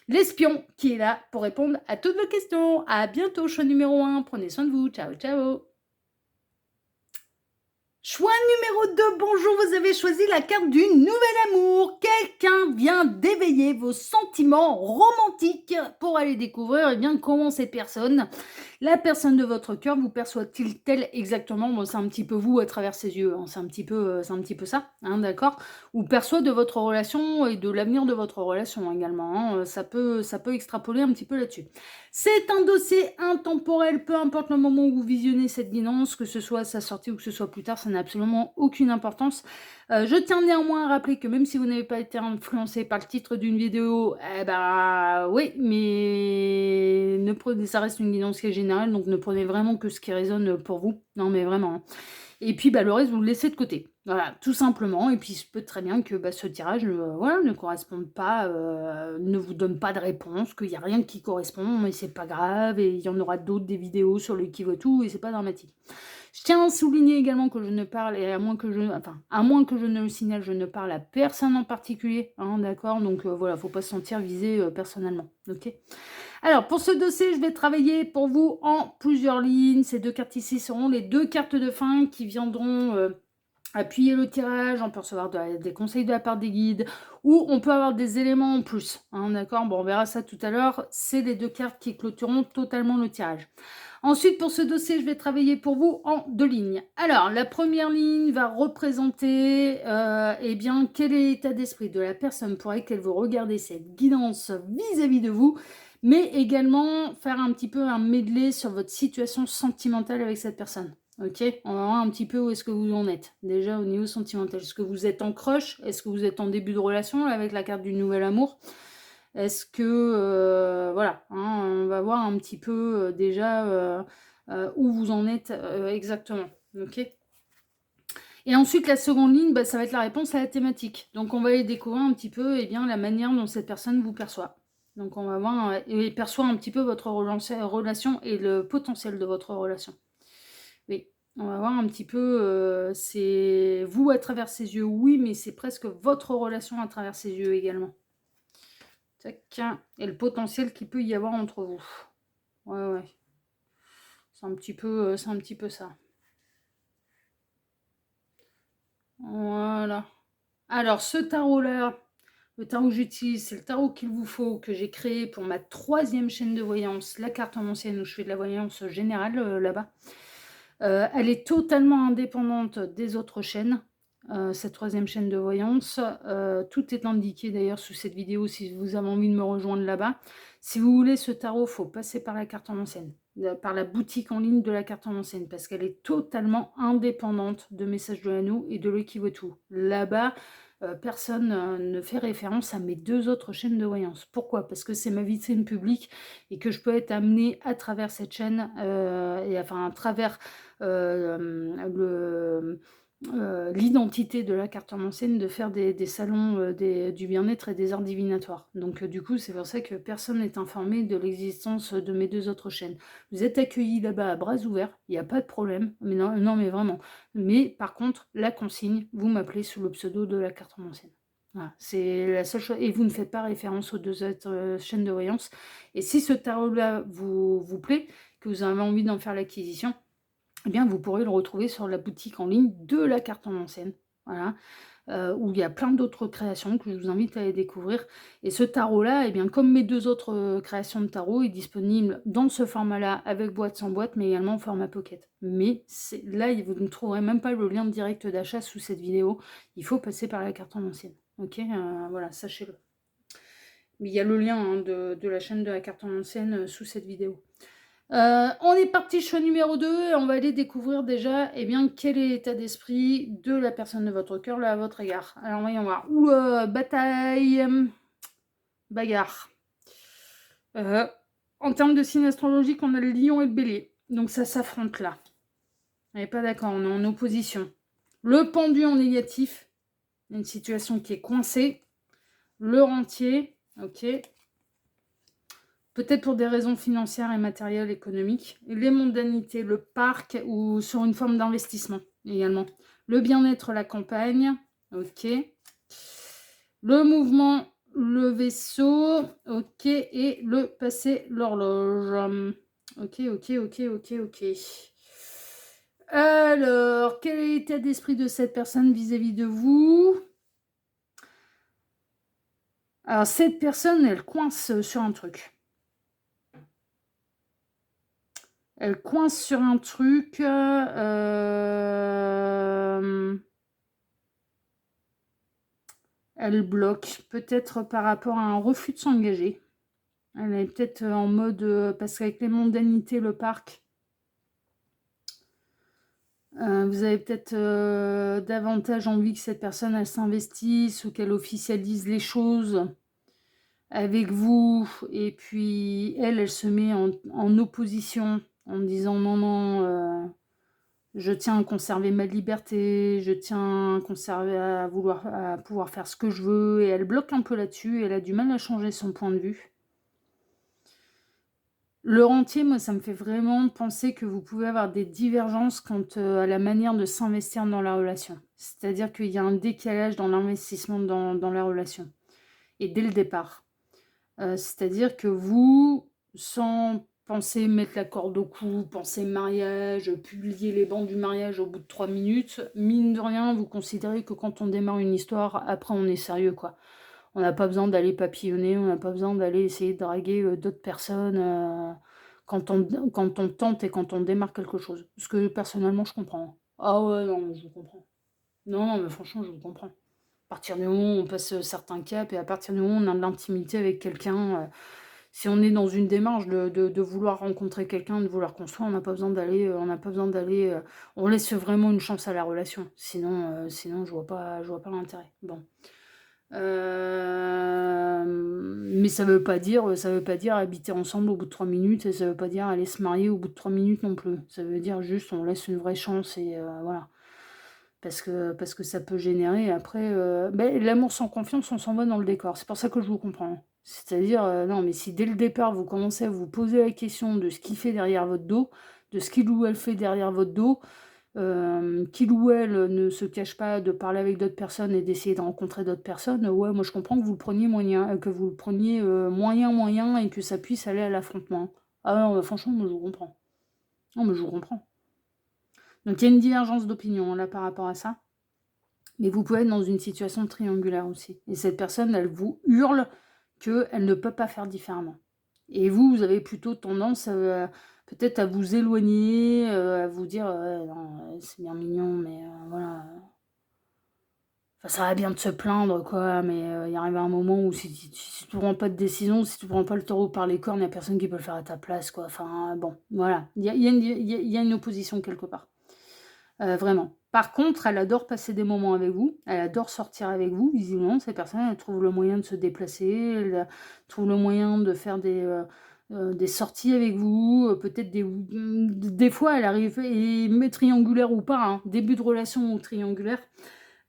L'espion qui est là pour répondre à toutes vos questions. À bientôt, choix numéro 1. Prenez soin de vous. Ciao, ciao. Choix numéro 2, bonjour, vous avez choisi la carte du nouvel amour. Quelqu'un vient d'éveiller vos sentiments romantiques pour aller découvrir bien, comment cette personne, la personne de votre cœur, vous perçoit-il tel exactement. Bon, c'est un petit peu vous à travers ses yeux, hein, c'est un petit peu ça, hein, d'accord. Ou perçoit de votre relation et de l'avenir de votre relation également, hein, ça peut extrapoler un petit peu là-dessus. C'est un dossier intemporel, peu importe le moment où vous visionnez cette guidance, que ce soit à sa sortie ou que ce soit plus tard, ça n'a absolument aucune importance. Je tiens néanmoins à rappeler que même si vous n'avez pas été influencé par le titre d'une vidéo, eh ben oui, mais ça reste une guidance qui est générale, donc ne prenez vraiment que ce qui résonne pour vous. Non mais vraiment, hein. Et puis le reste, vous le laissez de côté. Voilà, tout simplement. Et puis, il se peut très bien que ce tirage ne corresponde pas, ne vous donne pas de réponse, qu'il n'y a rien qui correspond, mais c'est pas grave. Et il y en aura d'autres, des vidéos sur le qui voit tout, et c'est pas dramatique. Je tiens à souligner également que je ne parle, et à moins que je ne le signale, je ne parle à personne en particulier, hein, d'accord. Donc voilà, faut pas se sentir visé personnellement, ok. Alors, pour ce dossier, je vais travailler pour vous en plusieurs lignes. Ces deux cartes ici seront les deux cartes de fin qui viendront appuyer le tirage. On peut recevoir des conseils de la part des guides ou on peut avoir des éléments en plus, hein, d'accord. Bon, on verra ça tout à l'heure. C'est les deux cartes qui clôtureront totalement le tirage. Ensuite, pour ce dossier, je vais travailler pour vous en 2 lignes. Alors, la première ligne va représenter, eh bien, quel est l'état d'esprit de la personne pour laquelle vous regardez cette guidance vis-à-vis de vous, mais également faire un petit peu un medley sur votre situation sentimentale avec cette personne. OK? On va voir un petit peu où est-ce que vous en êtes, déjà au niveau sentimental. Est-ce que vous êtes en crush? Est-ce que vous êtes en début de relation, là, avec la carte du nouvel amour? Est-ce que, voilà, hein, on va voir un petit peu, déjà, où vous en êtes, exactement, OK? Et ensuite, la seconde ligne, bah, ça va être la réponse à la thématique. Donc on va aller découvrir un petit peu, eh bien, la manière dont cette personne vous perçoit. Donc on va voir, et perçoit un petit peu votre relation et le potentiel de votre relation. Oui, on va voir un petit peu, c'est vous à travers ses yeux, oui, mais c'est presque votre relation à travers ses yeux également. Tac. Et le potentiel qu'il peut y avoir entre vous. Ouais, ouais. C'est un petit peu ça. Voilà. Alors, ce tarot-là, le tarot que j'utilise, c'est le tarot qu'il vous faut, que j'ai créé pour ma 3e chaîne de voyance, la carte en ancienne, où je fais de la voyance générale là-bas. Elle est totalement indépendante des autres chaînes, cette 3e chaîne de voyance. Tout est indiqué d'ailleurs sous cette vidéo si vous avez envie de me rejoindre là-bas. Si vous voulez ce tarot, il faut passer par la carte en ancienne, par la boutique en ligne de la carte en ancienne, parce qu'elle est totalement indépendante de Message de l'Anneau et de l'Equivotout. Là-bas, personne ne fait référence à mes 2 autres chaînes de voyance. Pourquoi? Parce que c'est ma vitrine publique et que je peux être amenée à travers cette chaîne, et enfin à travers l'identité de la carte en ancienne, de faire des salons du bien-être et des arts divinatoires. Donc du coup, c'est pour ça que personne n'est informé de l'existence de mes 2 autres chaînes. Vous êtes accueillis là-bas à bras ouverts, il n'y a pas de problème. Mais non, non, mais vraiment. Mais par contre, la consigne, vous m'appelez sous le pseudo de la carte en ancienne. Voilà, c'est la seule chose. Et vous ne faites pas référence aux 2 autres chaînes de voyance. Et si ce tarot-là vous plaît, que vous avez envie d'en faire l'acquisition, eh bien, vous pourrez le retrouver sur la boutique en ligne de la carte en ancienne. Voilà. Où il y a plein d'autres créations que je vous invite à aller découvrir. Et ce tarot-là, eh bien, comme mes 2 autres créations de tarot, est disponible dans ce format-là, avec boîte sans boîte, mais également en format pocket. Mais là, vous ne trouverez même pas le lien direct d'achat sous cette vidéo. Il faut passer par la carte en ancienne. Ok, voilà, sachez-le. Mais il y a le lien de la chaîne de la carte en ancienne sous cette vidéo. On est parti choix numéro 2 et on va aller découvrir déjà, eh bien, quel est l'état d'esprit de la personne de votre cœur là à votre égard. Alors voyons voir. Bataille, bagarre. En termes de signe astrologique, on a le lion et le bélier. Donc ça s'affronte là. On n'est pas d'accord, on est en opposition. Le pendu en négatif, une situation qui est coincée. Le rentier, ok. Peut-être pour des raisons financières et matérielles, économiques. Les mondanités, le parc ou sur une forme d'investissement également. Le bien-être, la campagne. Ok. Le mouvement, le vaisseau. Ok. Et le passé, l'horloge. Ok, ok, ok, ok, ok. Alors, quel est l'état d'esprit de cette personne vis-à-vis de vous? Alors, cette personne, elle coince sur un truc. Elle coince sur un truc. Elle bloque, peut-être par rapport à un refus de s'engager. Elle est peut-être en mode... parce qu'avec les mondanités, le parc, vous avez peut-être davantage envie que cette personne, elle s'investisse ou qu'elle officialise les choses avec vous. Et puis, elle se met en opposition en disant non, non... je tiens à conserver ma liberté, je tiens à conserver, à pouvoir faire ce que je veux, et elle bloque un peu là-dessus, et elle a du mal à changer son point de vue. Le rentier, moi, ça me fait vraiment penser que vous pouvez avoir des divergences quant à la manière de s'investir dans la relation. C'est-à-dire qu'il y a un décalage dans l'investissement dans la relation, et dès le départ. C'est-à-dire que vous, sans penser mettre la corde au cou, penser mariage, publier les bancs du mariage au bout de 3 minutes, mine de rien, vous considérez que quand on démarre une histoire, après on est sérieux, quoi. On n'a pas besoin d'aller papillonner, on n'a pas besoin d'aller essayer de draguer d'autres personnes quand on tente et quand on démarre quelque chose. Ce que personnellement je comprends. Ah ouais, non, mais je vous comprends. Non, non, mais franchement, je vous comprends. À partir du moment où on passe, certains caps et à partir du moment où on a de l'intimité avec quelqu'un, si on est dans une démarche de vouloir rencontrer quelqu'un, de vouloir construire, on n'a pas besoin d'aller, on n'a pas besoin d'aller, on laisse vraiment une chance à la relation. Sinon je vois pas l'intérêt. Bon. Mais ça veut pas dire habiter ensemble au bout de 3 minutes et ça veut pas dire aller se marier au bout de 3 minutes non plus. Ça veut dire juste on laisse une vraie chance et voilà. Parce que ça peut générer après, l'amour sans confiance, on s'en va dans le décor. C'est pour ça que je vous comprends. C'est-à-dire, non, mais si dès le départ, vous commencez à vous poser la question de ce qu'il fait derrière votre dos, de ce qu'il ou elle fait derrière votre dos, qu'il ou elle ne se cache pas de parler avec d'autres personnes et d'essayer de rencontrer d'autres personnes, ouais, moi je comprends que vous le preniez moyen, moyen et que ça puisse aller à l'affrontement. Ah non, franchement, moi je vous comprends. Non, mais je vous comprends. Donc il y a une divergence d'opinion là par rapport à ça. Mais vous pouvez être dans une situation triangulaire aussi. Et cette personne, elle vous hurle qu'elle ne peut pas faire différemment. Et vous avez plutôt tendance peut-être à vous éloigner, à vous dire non, c'est bien mignon, mais voilà. Enfin, ça va bien de se plaindre, quoi, mais il arrive un moment où si tu prends pas de décision, si tu prends pas le taureau par les cornes, il n'y a personne qui peut le faire à ta place, quoi. Enfin, bon, voilà. Il y a une opposition quelque part. Vraiment. Par contre, elle adore passer des moments avec vous, elle adore sortir avec vous, visiblement, ces personnes, elles trouvent le moyen de se déplacer, elles trouvent le moyen de faire des sorties avec vous, peut-être des fois, elle arrive, et mais triangulaire ou pas, hein, début de relation ou triangulaire,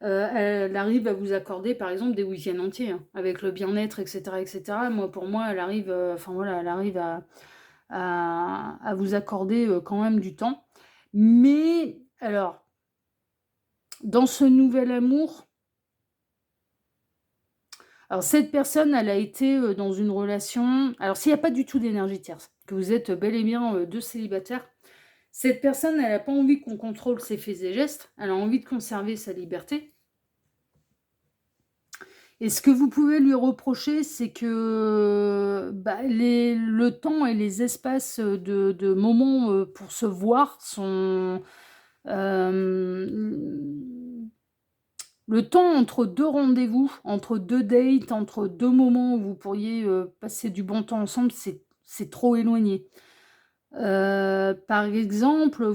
elle arrive à vous accorder, par exemple, des week-ends entiers, hein, avec le bien-être, et cetera, et cetera. Moi, pour moi, elle arrive, enfin voilà, elle arrive à vous accorder quand même du temps. Mais alors, dans ce nouvel amour, alors cette personne, elle a été dans une relation. Alors, s'il n'y a pas du tout d'énergie tierce, que vous êtes bel et bien deux célibataires, cette personne, elle n'a pas envie qu'on contrôle ses faits et gestes, elle a envie de conserver sa liberté. Et ce que vous pouvez lui reprocher, c'est que le temps et les espaces de moments pour se voir sont... le temps entre deux rendez-vous, entre deux dates, entre deux moments où vous pourriez passer du bon temps ensemble, c'est trop éloigné. Par exemple,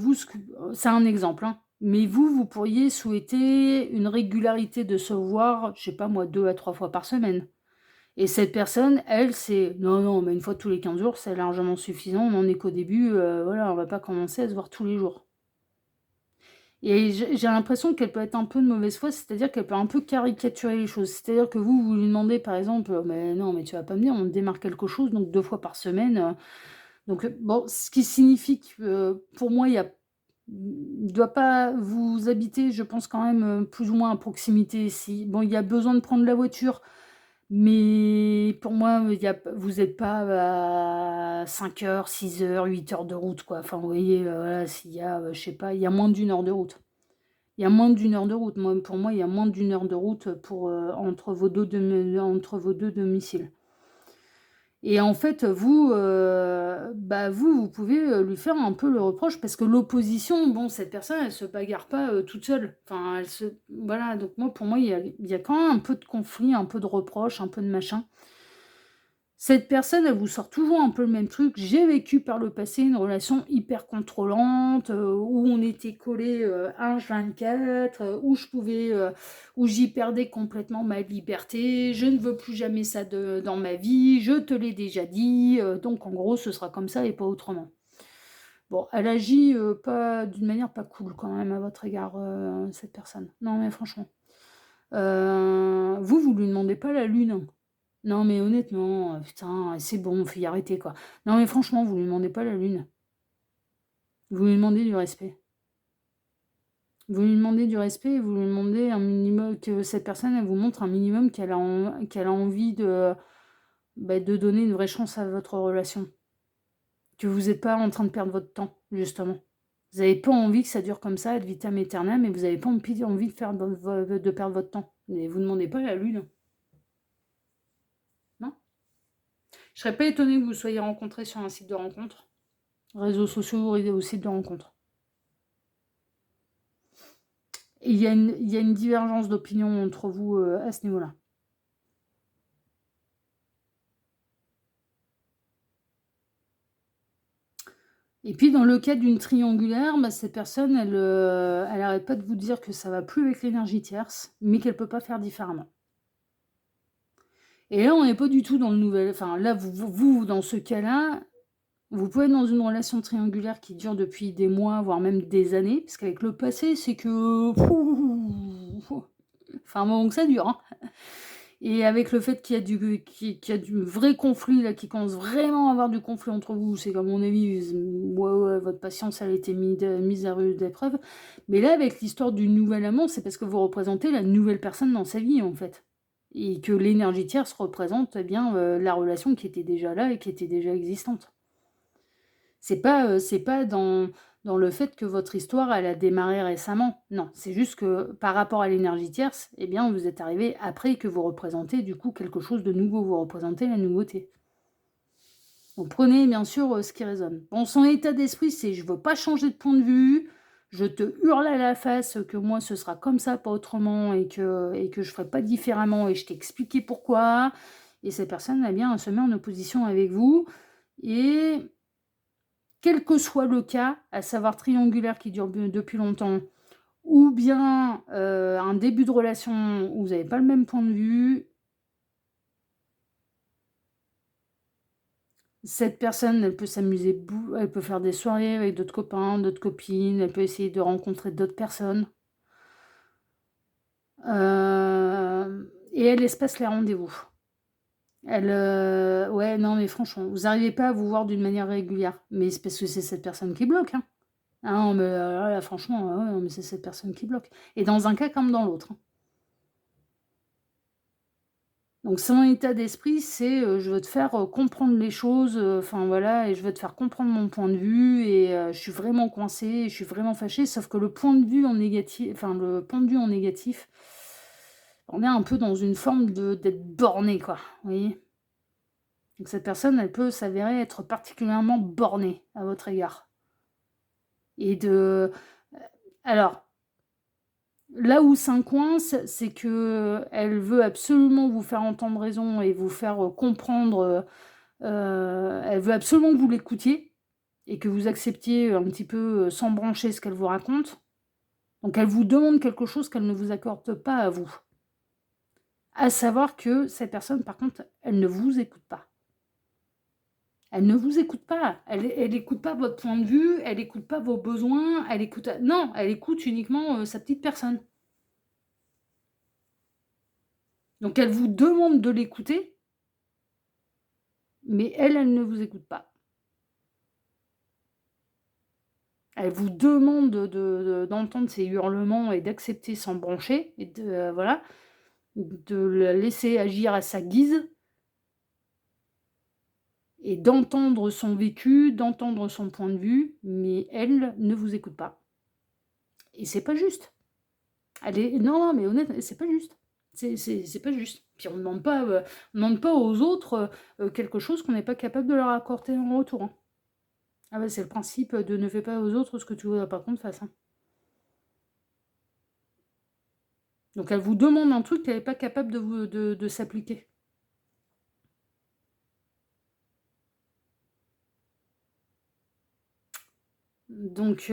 c'est un exemple, hein, mais vous pourriez souhaiter une régularité de se voir, je sais pas moi, 2 à 3 fois par semaine. Et cette personne, elle, c'est non, non, mais une fois tous les 15 jours, c'est largement suffisant. On n'en est qu'au début, voilà, on va pas commencer à se voir tous les jours. Et j'ai l'impression qu'elle peut être un peu de mauvaise foi, c'est-à-dire qu'elle peut un peu caricaturer les choses. C'est-à-dire que vous lui demandez par exemple, mais non, mais tu vas pas me dire, on démarre quelque chose, donc 2 fois par semaine. Donc, bon, ce qui signifie que pour moi, il doit pas vous habiter, je pense quand même plus ou moins à proximité. Si, bon, il y a besoin de prendre la voiture, mais pour moi, vous n'êtes pas à 5 heures, 6 heures, 8 heures de route, quoi. Enfin, vous voyez, voilà, s'il y a, je sais pas, il y a moins d'une heure de route. Il y a moins d'une heure de route. Pour moi, il y a moins d'une heure de route entre vos deux domiciles. Et en fait, vous pouvez lui faire un peu le reproche parce que l'opposition, bon, cette personne, elle se bagarre pas toute seule. Enfin, voilà. Donc pour moi, il y a quand même un peu de conflit, un peu de reproche, un peu de machin. Cette personne, elle vous sort toujours un peu le même truc. J'ai vécu par le passé une relation hyper contrôlante, où on était collés H24, où j'y perdais complètement ma liberté. Je ne veux plus jamais ça dans ma vie. Je te l'ai déjà dit. Donc en gros, ce sera comme ça et pas autrement. Bon, elle agit pas d'une manière pas cool quand même à votre égard, cette personne. Non mais franchement. Vous lui demandez pas la lune, hein. Non, mais honnêtement, putain, c'est bon, faut y arrêter, quoi. Non, mais franchement, vous lui demandez pas la lune. Vous lui demandez du respect. Vous lui demandez du respect et vous lui demandez un minimum, que cette personne, elle vous montre un minimum qu'elle a envie de donner une vraie chance à votre relation. Que vous n'êtes pas en train de perdre votre temps, justement. Vous n'avez pas envie que ça dure comme ça, ad vitam aeternam, mais vous n'avez pas envie de perdre votre temps. Mais vous ne demandez pas la lune. Non. Je serais pas étonnée que vous soyez rencontrés sur un site de rencontre. réseaux sociaux et aux sites de rencontres. Et il y a une divergence d'opinion entre vous à ce niveau-là. Et puis dans le cas d'une triangulaire, bah, cette personne, elle arrête pas de vous dire que ça va plus avec l'énergie tierce, mais qu'elle peut pas faire différemment. Et là, on n'est pas du tout dans le nouvel. Enfin, là, vous, dans ce cas-là, vous pouvez être dans une relation triangulaire qui dure depuis des mois, voire même des années, parce qu'avec le passé, c'est que. Enfin, un moment que ça dure, hein. Et avec le fait qu'il y a du vrai conflit, là, qui commence vraiment à avoir du conflit entre vous, c'est qu'à mon avis, ouais, votre patience, elle a été mise à rude épreuve. Mais là, avec l'histoire du nouvel amant, c'est parce que vous représentez la nouvelle personne dans sa vie, en fait. Et que l'énergie tierce représente eh bien la relation qui était déjà là et qui était déjà existante. C'est pas dans le fait que votre histoire, elle a démarré récemment. Non, c'est juste que par rapport à l'énergie tierce, eh bien, vous êtes arrivé après que vous représentez du coup quelque chose de nouveau. Vous représentez la nouveauté. Donc prenez bien sûr ce qui résonne. Bon, son état d'esprit, c'est je veux pas changer de point de vue, je te hurle à la face que moi ce sera comme ça, pas autrement, et que je ferai pas différemment, et je t'ai expliqué pourquoi. Et cette personne, eh bien, elle se met en opposition avec vous. Et quel que soit le cas, à savoir triangulaire qui dure depuis longtemps, ou bien un début de relation où vous n'avez pas le même point de vue, cette personne, elle peut s'amuser, elle peut faire des soirées avec d'autres copains, d'autres copines, elle peut essayer de rencontrer d'autres personnes. Et elle espace les rendez-vous. Elle, ouais, non, mais franchement, vous n'arrivez pas à vous voir d'une manière régulière. Mais c'est parce que c'est cette personne qui bloque, hein. Ah non, mais là, franchement, ouais, non, mais c'est cette personne qui bloque. Et dans un cas comme dans l'autre, hein. Donc son état d'esprit, c'est je veux te faire comprendre les choses, enfin voilà, et je veux te faire comprendre mon point de vue, et je suis vraiment coincée, je suis vraiment fâchée, sauf que le point de vue en négatif, enfin le point de vue en négatif, on est un peu dans une forme d'être borné, quoi, vous voyez. Donc cette personne, elle peut s'avérer être particulièrement bornée à votre égard. Et de. Alors, là où ça coince, c'est que elle veut absolument vous faire entendre raison et vous faire comprendre. Elle veut absolument que vous l'écoutiez et que vous acceptiez un petit peu sans brancher ce qu'elle vous raconte. Donc elle vous demande quelque chose qu'elle ne vous accorde pas à vous. À savoir que cette personne, par contre, elle ne vous écoute pas. Elle ne vous écoute pas. Elle écoute pas votre point de vue, elle écoute pas vos besoins, elle écoute. Non, elle écoute uniquement sa petite personne. Donc elle vous demande de l'écouter, mais elle ne vous écoute pas. Elle vous demande d'entendre ses hurlements et d'accepter sans broncher, et de, voilà, de la laisser agir à sa guise, et d'entendre son vécu, d'entendre son point de vue, mais elle ne vous écoute pas. Et c'est pas juste. Non, non, mais honnête, c'est pas juste. C'est pas juste. Puis on ne demande pas aux autres quelque chose qu'on n'est pas capable de leur accorder en retour, hein. Ah ouais, c'est le principe de ne fais pas aux autres ce que tu voudrais pas qu'on te fasse, hein. Donc elle vous demande un truc qu'elle n'est pas capable de s'appliquer. Donc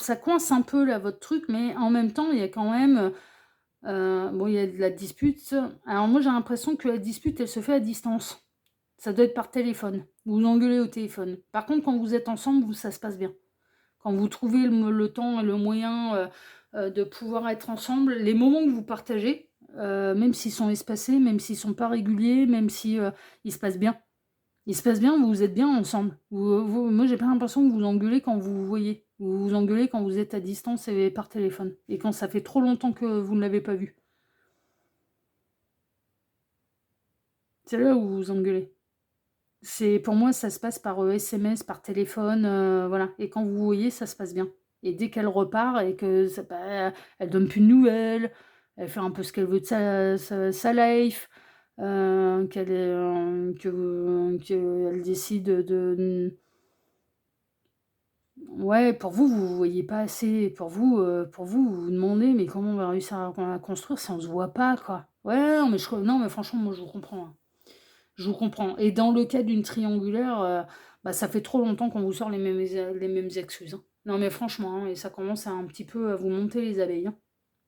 ça coince un peu là votre truc, mais en même temps, il y a quand même, bon, il y a de la dispute. Alors moi, j'ai l'impression que la dispute, elle se fait à distance. Ça doit être par téléphone. Vous vous engueulez au téléphone. Par contre, quand vous êtes ensemble, ça se passe bien. Quand vous trouvez le temps et le moyen de pouvoir être ensemble, les moments que vous partagez, même s'ils sont espacés, même s'ils sont pas réguliers, même si ils se passent bien. Ils se passent bien, vous êtes bien ensemble. Moi, j'ai pas l'impression que vous vous engueulez quand vous vous voyez. Vous vous engueulez quand vous êtes à distance et par téléphone. Et quand ça fait trop longtemps que vous ne l'avez pas vu. C'est là où vous vous engueulez. Pour moi, ça se passe par SMS, par téléphone, voilà. Et quand vous voyez, ça se passe bien. Et dès qu'elle repart et que elle donne plus de nouvelles, elle fait un peu ce qu'elle veut de sa life, qu'elle décide Ouais, pour vous, vous voyez pas assez. Pour vous, vous vous demandez: «Mais comment on va réussir à construire si on se voit pas, quoi?» Ouais, non, mais franchement, moi, je vous comprends, hein. Je vous comprends et dans le cas d'une triangulaire, bah, ça fait trop longtemps qu'on vous sort les mêmes excuses, hein. Non, mais franchement, hein et ça commence à un petit peu à vous monter les abeilles, hein.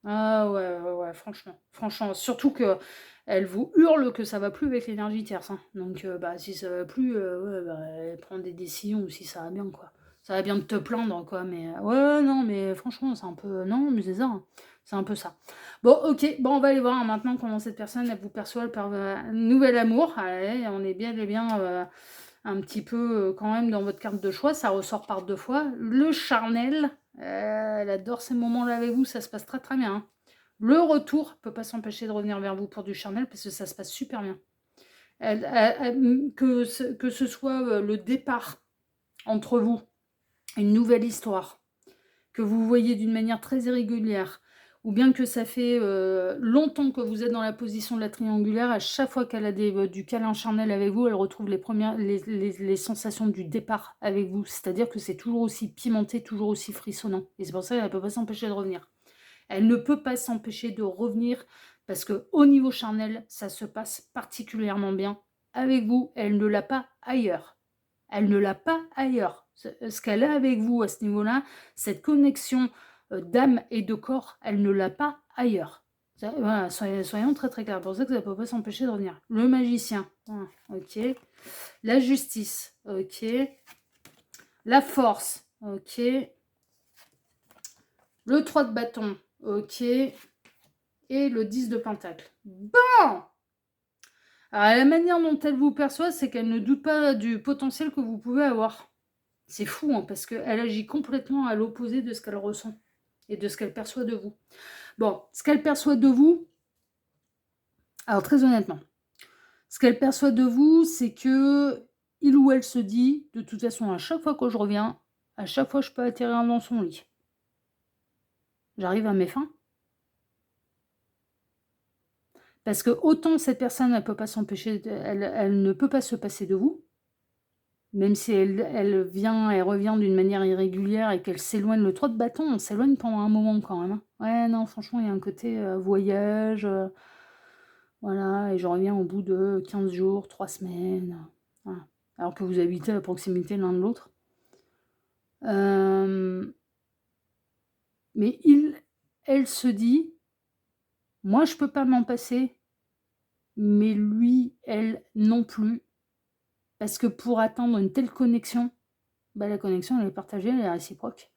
Ah ouais, ouais, ouais, franchement, franchement. Surtout qu'elle vous hurle que ça va plus avec l'énergie tierce, hein. Donc bah, si ça va plus, ouais, bah, elle prend des décisions aussi, ça va bien, quoi. Ça va bien de te plaindre, quoi, mais ouais, ouais, non, mais franchement, c'est un peu non, mais c'est ça, hein. C'est un peu ça. Bon, OK, bon, on va aller voir, hein, maintenant comment cette personne, elle vous perçoit par, nouvel amour. Allez, on est bien et bien, un petit peu, quand même dans votre carte de choix, ça ressort par 2 fois. Le charnel, elle adore ces moments-là avec vous, ça se passe très, très bien, hein. Le retour peut pas s'empêcher de revenir vers vous pour du charnel parce que ça se passe super bien. Que ce soit, le départ entre vous, une nouvelle histoire que vous voyez d'une manière très irrégulière, ou bien que ça fait, longtemps que vous êtes dans la position de la triangulaire, à chaque fois qu'elle a du câlin charnel avec vous, elle retrouve les sensations du départ avec vous. C'est-à-dire que c'est toujours aussi pimenté, toujours aussi frissonnant et c'est pour ça qu'elle ne peut pas s'empêcher de revenir. Elle ne peut pas s'empêcher de revenir parce qu'au niveau charnel, ça se passe particulièrement bien avec vous. Elle ne l'a pas ailleurs. Elle ne l'a pas ailleurs. Ce qu'elle a avec vous à ce niveau-là, cette connexion, d'âme et de corps, elle ne l'a pas ailleurs. Ça voilà, soyons très, très clairs. C'est pour ça que ça ne peut pas s'empêcher de revenir. Le magicien, OK. La justice, OK. La force, OK. Le 3 de bâton, OK. Et le 10 de pentacle. Bon! Alors la manière dont elle vous perçoit, c'est qu'elle ne doute pas du potentiel que vous pouvez avoir. C'est fou, hein, parce qu'elle agit complètement à l'opposé de ce qu'elle ressent et de ce qu'elle perçoit de vous. Bon, ce qu'elle perçoit de vous, alors très honnêtement, ce qu'elle perçoit de vous, c'est que il ou elle se dit: «De toute façon, à chaque fois que je reviens, à chaque fois je peux atterrir dans son lit. J'arrive à mes fins». Parce que autant cette personne, elle peut pas s'empêcher de elle ne peut pas se passer de vous, même si elle revient d'une manière irrégulière et qu'elle s'éloigne. Le 3 de bâton, on s'éloigne pendant un moment quand même, hein. Ouais, non, franchement, il y a un côté, voyage, voilà et je reviens au bout de 15 jours, 3 semaines, voilà. Alors que vous habitez à proximité l'un de l'autre. Hem, mais elle se dit: «Moi, je peux pas m'en passer, mais lui, elle non plus». Parce que pour atteindre une telle connexion, bah, la connexion, elle est partagée, elle est réciproque.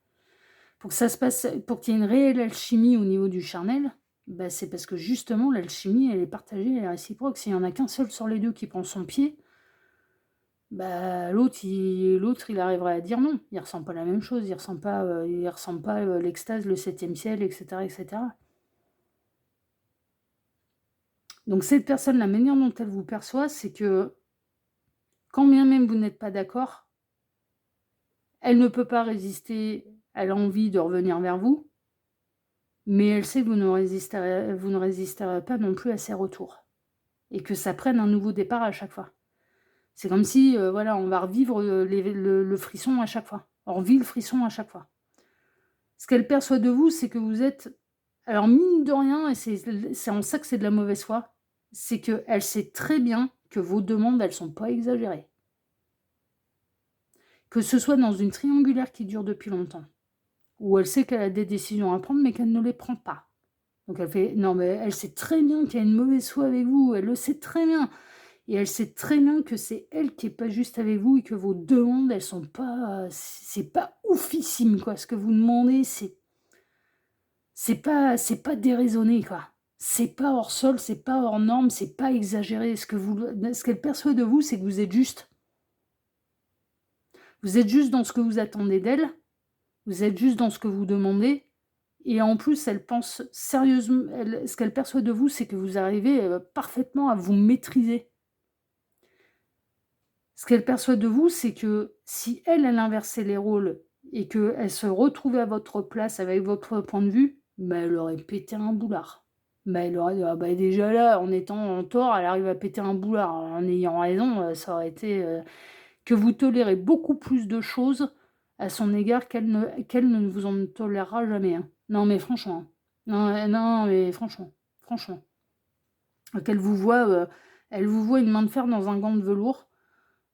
Pour que ça se passe pour qu'il y ait une réelle alchimie au niveau du charnel, bah, c'est parce que justement l'alchimie, elle est partagée, elle est réciproque. S'il y en a qu'un seul sur les 2 qui prend son pied, bah, l'autre il arriverait à dire non. Il ressent pas la même chose, il ressent pas, l'extase, le 7e ciel et cetera et cetera. Donc cette personne, la manière dont elle vous perçoit, c'est que quand bien même vous n'êtes pas d'accord, elle ne peut pas résister à l'envie de revenir vers vous, mais elle sait que vous ne résisterez pas non plus à ses retours et que ça prenne un nouveau départ à chaque fois. C'est comme si, voilà, on va revivre, le frisson à chaque fois. On revit le frisson à chaque fois. Ce qu'elle perçoit de vous, c'est que vous êtes alors mine de rien et c'est en ça que c'est de la mauvaise foi, c'est qu'elle sait très bien que vos demandes, elles sont pas exagérées. Que ce soit dans une triangulaire qui dure depuis longtemps, où elle sait qu'elle a des décisions à prendre, mais qu'elle ne les prend pas. Donc elle fait non, mais elle sait très bien qu'il y a une mauvaise foi avec vous, elle le sait très bien et elle sait très bien que c'est elle qui est pas juste avec vous et que vos demandes, elles sont pas, c'est pas oufissime, quoi. Ce que vous demandez, c'est pas déraisonné, quoi. C'est pas hors sol, c'est pas hors norme, c'est pas exagéré. Ce qu'elle perçoit de vous, c'est que vous êtes juste. Vous êtes juste dans ce que vous attendez d'elle, vous êtes juste dans ce que vous demandez et en plus, elle pense sérieusement ce qu'elle perçoit de vous, c'est que vous arrivez, parfaitement à vous maîtriser. Ce qu'elle perçoit de vous, c'est que si elle inversait les rôles et qu'elle se retrouvait à votre place avec votre point de vue, bah, elle aurait pété un boulard. Bah, elle aurait dit: «Ah bah, déjà là, en étant en tort, elle arrive à péter un boulard. En ayant raison, ça aurait été, que vous tolérez beaucoup plus de choses à son égard qu'elle ne vous en tolérera jamais, hein. Non, mais franchement, hein. Non, non, mais franchement, franchement. Qu'elle vous voit, elle vous voit une main de fer dans un gant de velours.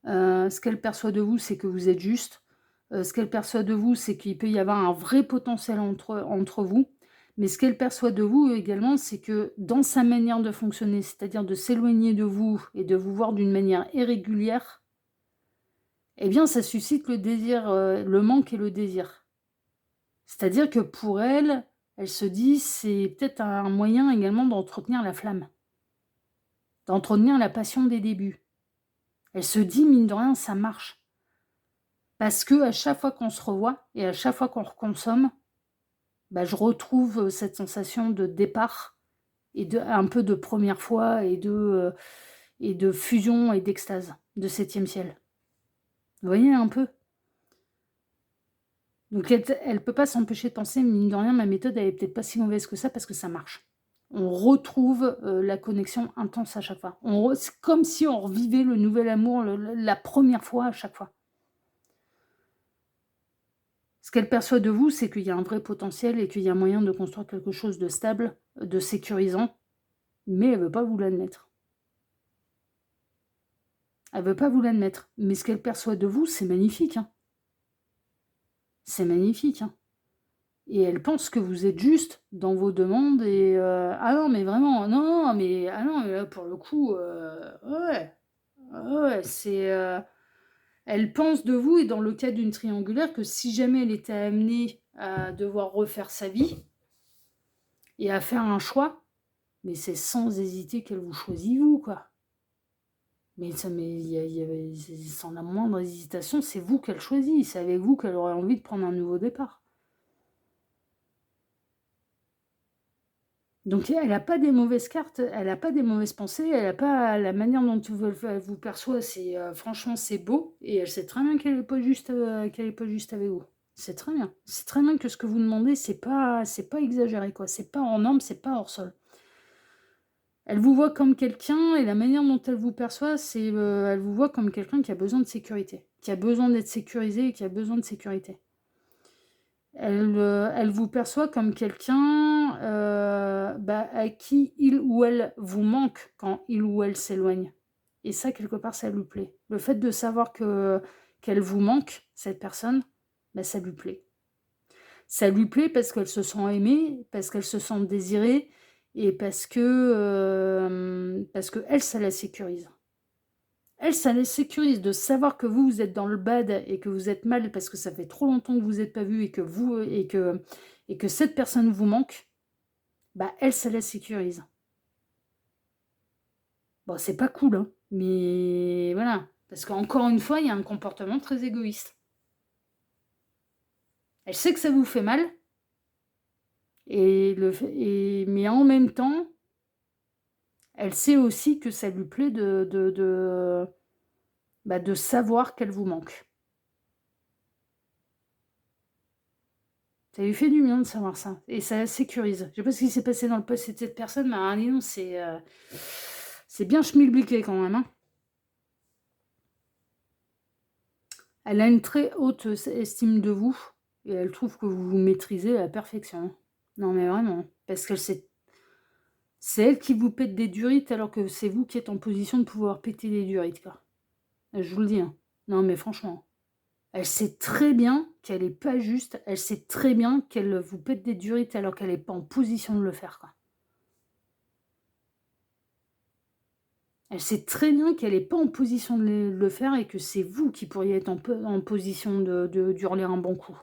Ce qu'elle perçoit de vous, c'est que vous êtes juste. Ce qu'elle perçoit de vous, c'est qu'il peut y avoir un vrai potentiel entre vous. Mais ce qu'elle perçoit de vous également, c'est que dans sa manière de fonctionner, c'est-à-dire de s'éloigner de vous et de vous voir d'une manière irrégulière, eh bien, ça suscite le désir, le manque et le désir. C'est-à-dire que pour elle, elle se dit: «C'est peut-être un moyen également d'entretenir la flamme, d'entretenir la passion des débuts». Elle se dit: «Mine de rien, ça marche». Parce que à chaque fois qu'on se revoit et à chaque fois qu'on reconsomme, bah, je retrouve, cette sensation de départ et un peu de première fois et de fusion et d'extase, de septième ciel. Vous voyez un peu? Donc elle peut pas s'empêcher de penser: «Mine de rien, ma méthode, elle est peut-être pas si mauvaise que ça parce que ça marche». On retrouve, la connexion intense à chaque fois. C'est comme si on revivait le nouvel amour, la première fois à chaque fois. Ce qu'elle perçoit de vous, c'est qu'il y a un vrai potentiel et qu'il y a moyen de construire quelque chose de stable, de sécurisant, mais elle veut pas vous l'admettre. Elle veut pas vous l'admettre. Mais ce qu'elle perçoit de vous, c'est magnifique, hein. C'est magnifique, hein. Et elle pense que vous êtes juste dans vos demandes et ah non, mais vraiment, non, non, mais ah non, mais là, pour le coup, ouais, ouais, elle pense de vous et dans le cas d'une triangulaire que si jamais elle était amenée à devoir refaire sa vie et à faire un choix, mais c'est sans hésiter qu'elle vous choisit vous, quoi. Mais c'est sans la moindre hésitation, c'est vous qu'elle choisit, c'est avec vous qu'elle aurait envie de prendre un nouveau départ. Donc elle a pas des mauvaises cartes, elle a pas des mauvaises pensées, elle a pas la manière dont elle vous perçoit, c'est, franchement, c'est beau et elle sait très bien qu'elle est pas juste avec vous. C'est très bien. C'est très bien que ce que vous demandez, c'est pas exagéré, quoi. C'est pas hors norme, c'est pas hors sol. Elle vous voit comme quelqu'un et la manière dont elle vous perçoit, c'est, elle vous voit comme quelqu'un qui a besoin de sécurité, qui a besoin d'être sécurisé et qui a besoin de sécurité. Elle vous perçoit comme quelqu'un, bah, à qui il ou elle vous manque quand il ou elle s'éloigne et ça, quelque part, ça lui plaît. Le fait de savoir qu'elle vous manque, cette personne, bah, ça lui plaît. Ça lui plaît parce qu'elle se sent aimée, parce qu'elle se sent désirée et parce qu'elle, ça la sécurise. Elle, ça la sécurise de savoir que vous êtes dans le bad et que vous êtes mal parce que ça fait trop longtemps que vous vous êtes pas vus et que cette personne vous manque, bah, elle, ça la sécurise. Bon, c'est pas cool, hein, mais voilà, parce qu'encore une fois, il y a un comportement très égoïste. Elle sait que ça vous fait mal mais en même temps, elle sait aussi que ça lui plaît bah, de savoir qu'elle vous manque. Ça lui fait du bien de savoir ça et ça la sécurise. Je sais pas ce qui s'est passé dans le passé de cette personne, mais alors dis donc, c'est bien schmilbliqué quand même, hein. Elle a une très haute estime de vous et elle trouve que vous vous maîtrisez à la perfection, hein. Non mais vraiment, parce qu'elle c'est elle qui vous pète des durites alors que c'est vous qui êtes en position de pouvoir péter des durites, quoi. Je vous le dis, hein. Non mais franchement. Elle sait très bien qu'elle est pas juste, elle sait très bien qu'elle vous pète des durites alors qu'elle est pas en position de le faire, quoi. Elle sait très bien qu'elle est pas en position de le faire et que c'est vous qui pourriez être en position d'hurler un bon coup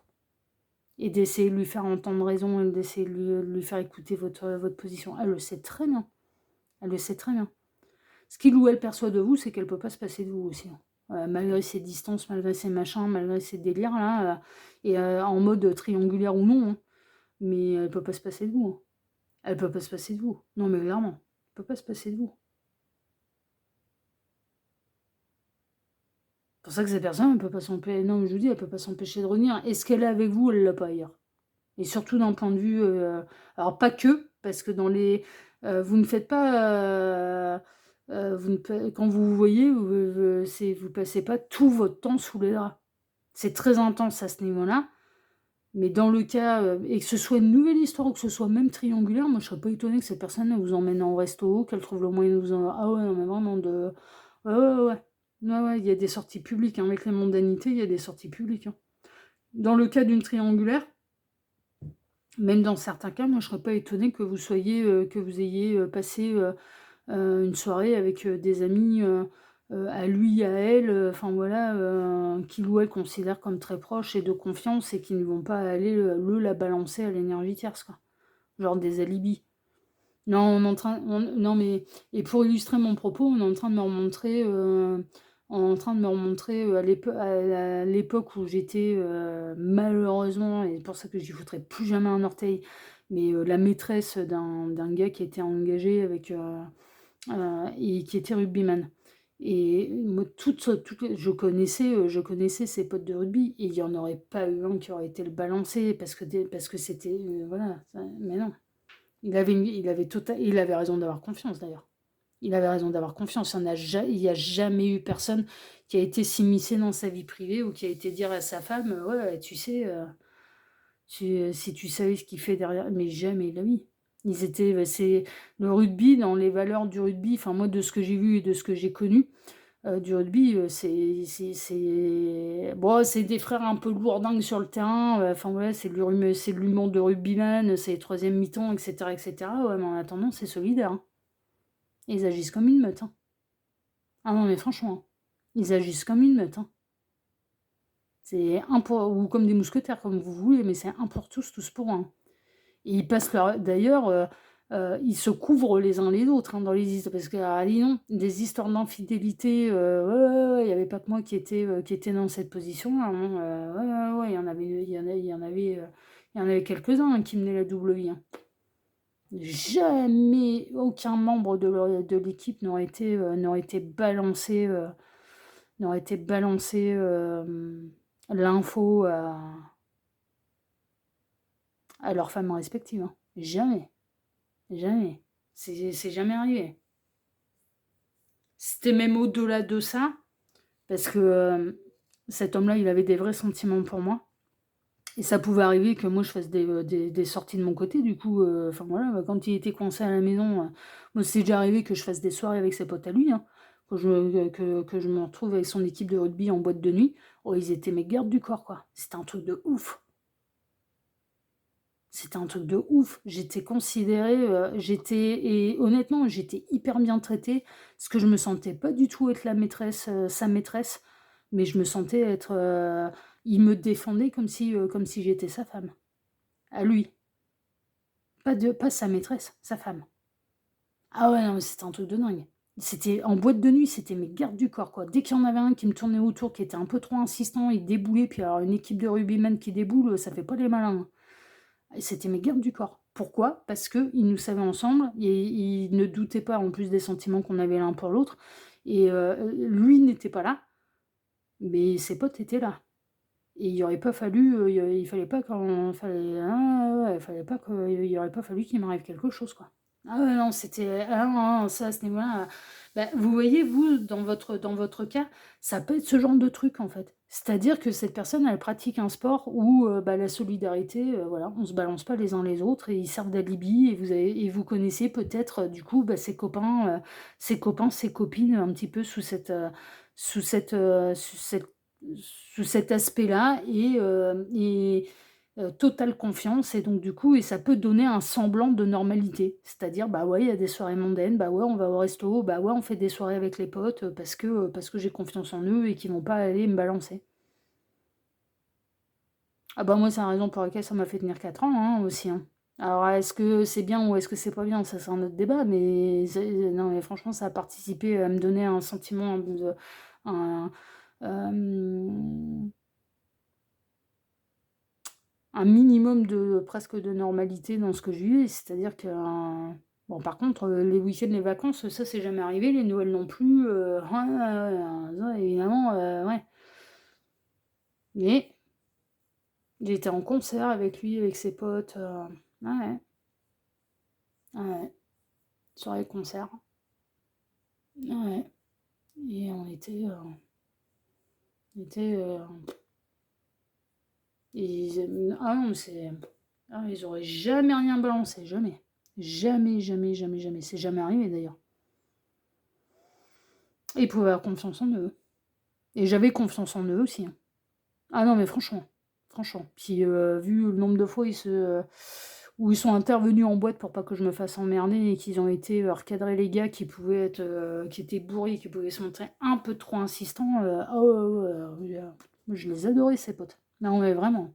et d'essayer de lui faire entendre raison et d'essayer de lui faire écouter votre position. Elle le sait très bien, elle le sait très bien. Ce qu'il ou elle perçoit de vous, c'est qu'elle peut pas se passer de vous aussi, hein. Malgré ses distances, malgré ses machins, malgré ses délires là, et en mode triangulaire ou non, hein, mais elle peut pas se passer de vous, hein. Elle peut pas se passer de vous. Non mais clairement, elle peut pas se passer de vous. C'est pour ça que cette personne, elle peut pas s'empêcher. Non, mais je vous dis, elle peut pas s'empêcher de revenir. Et ce qu'elle a avec vous, elle l'a pas ailleurs. Et surtout d'un point de vue, alors pas que, parce que vous ne faites pas, vous ne pa quand vous vous voyez, vous passez pas tout votre temps sous les draps. C'est très intense à ce niveau-là, mais dans le cas, et que ce soit une nouvelle histoire ou que ce soit même triangulaire, moi je serais pas étonnée que cette personne, elle vous emmène en resto, qu'elle trouve le moyen de vous en ah ouais, non mais vraiment de ouais, ouais, ouais. Ouais, ouais, il y a des sorties publiques, hein, avec les mondanités, il y a des sorties publiques, hein. Dans le cas d'une triangulaire, même dans certains cas, moi je serais pas étonnée que vous soyez, que vous ayez, passé, une soirée avec, des amis, à lui, à elle, enfin voilà, qu'il ou elle considère comme très proches et de confiance et qui ne vont pas aller, la balancer à l'énergie tierce, quoi. Genre des alibis. Non, on est en train non mais et pour illustrer mon propos, on est en train de me remontrer, on est en train de me remontrer, à l'époque où j'étais, malheureusement et c'est pour ça que j'y foutrais plus jamais un orteil, mais la maîtresse d'un gars qui était engagé avec, et qui était rugbyman. Et moi, je connaissais ses potes de rugby et il y en aurait pas eu un qui aurait été le balancer parce que c'était, voilà, mais non. Il avait raison d'avoir confiance d'ailleurs. Il avait raison d'avoir confiance. Il y a jamais eu personne qui a été s'immiscer dans sa vie privée ou qui a été dire à sa femme, ouais, tu sais, si tu savais ce qu'il fait derrière, mais jamais de la vie. C'est le rugby, dans les valeurs du rugby, enfin moi de ce que j'ai vu et de ce que j'ai connu, du rugby, bon, c'est des frères un peu lourdingues sur le terrain, enfin voilà, c'est de l'humour de rugbyman, c'est les 3e mi-temps et cetera, ouais, mais en attendant, c'est solidaire, hein. Ils agissent comme une meute, hein. Ah non, mais franchement, hein, ils agissent comme une meute, hein. C'est un pour ou comme des mousquetaires, comme vous voulez, mais c'est un pour tous, tous pour un. Et ils passent leur d'ailleurs, ils se couvrent les uns les autres, hein, dans les histoires parce que, ah dis donc, des histoires d'infidélité, ouais, ouais, ouais, il y avait pas que moi qui était dans cette position-là, hein, ouais, ouais, ouais, il y en avait quelques-uns, hein, qui menaient la double vie, hein. Jamais aucun membre de l'équipe n'aurait été balancé, l'info à leurs femmes respectives, hein. Jamais. Jamais. C'est jamais arrivé. C'était même au-delà de ça, parce que cet homme-là, il avait des vrais sentiments pour moi. Et ça pouvait arriver que moi, je fasse des sorties de mon côté. Du coup, enfin voilà, quand il était coincé à la maison, moi, c'est déjà arrivé que je fasse des soirées avec ses potes à lui, hein, que je me retrouve avec son équipe de rugby en boîte de nuit. Oh, ils étaient mes gardes du corps, quoi. C'était un truc de ouf. C'était un truc de ouf. J'étais considérée, et honnêtement, j'étais hyper bien traitée, parce que je me sentais pas du tout être la maîtresse, sa maîtresse, mais je me sentais être, il me défendait comme si j'étais sa femme. À lui. Pas sa maîtresse, sa femme. Ah ouais, non, mais c'était un truc de dingue. C'était en boîte de nuit, c'était mes gardes du corps, quoi. Dès qu'il y en avait un qui me tournait autour, qui était un peu trop insistant, il déboulait, puis alors une équipe de rugbymen qui déboule, ça fait pas les malins, hein. Et c'était mes gardes du corps. Pourquoi? Parce qu'ils nous savaient ensemble, et ils ne doutaient pas en plus des sentiments qu'on avait l'un pour l'autre. Et lui n'était pas là, mais ses potes étaient là. Et il aurait pas fallu, il fallait pas quand fallait ah ouais, il fallait pas que il aurait pas fallu qu'il m'arrive quelque chose, quoi. Ah ouais, non, c'était ah non, non, ça, à ce niveau-là, bah, vous voyez, vous, dans votre cas, ça peut être ce genre de truc, en fait. C'est-à-dire que cette personne, elle pratique un sport où, bah, la solidarité, voilà, on se balance pas les uns les autres et ils servent d'alibi et vous connaissez peut-être, du coup, bah, ses copines un petit peu sous cette, sous cet aspect-là totale confiance et donc du coup et ça peut donner un semblant de normalité. C'est-à-dire, bah, ouais, il y a des soirées mondaines, bah, ouais, on va au resto, bah, ouais, on fait des soirées avec les potes, parce que j'ai confiance en eux et qu'ils vont pas aller me balancer. Ah bah, moi, c'est la raison pour laquelle ça m'a fait tenir 4 ans, hein, aussi, hein. Alors est-ce que c'est bien ou est-ce que c'est pas bien? Ça, c'est un autre débat, mais c'est non, mais franchement, ça a participé à me donner un sentiment de un, hem un minimum de presque de normalité dans ce que je vivais. C'est-à-dire que, bon par contre, les week-ends, les vacances, ça c'est jamais arrivé, les Noëls non plus, ouais, ouais, ouais, ça évidemment, ouais. Mais j'étais en concert avec lui, avec ses potes, ouais, ouais, soirée concert, ouais et on était, Ah non, c'est... Ah, ils auraient jamais rien balancé, jamais. Jamais, jamais, jamais, jamais. C'est jamais arrivé d'ailleurs. Et ils pouvaient avoir confiance en eux. Et j'avais confiance en eux aussi. Hein. Ah non, mais franchement. Franchement. Puis vu le nombre de fois où ils sont intervenus en boîte pour pas que je me fasse emmerder et qu'ils ont été recadrer les gars qui pouvaient être qui étaient bourrés, qui pouvaient se montrer un peu trop insistants. Moi, je les adorais ces potes. Non mais vraiment.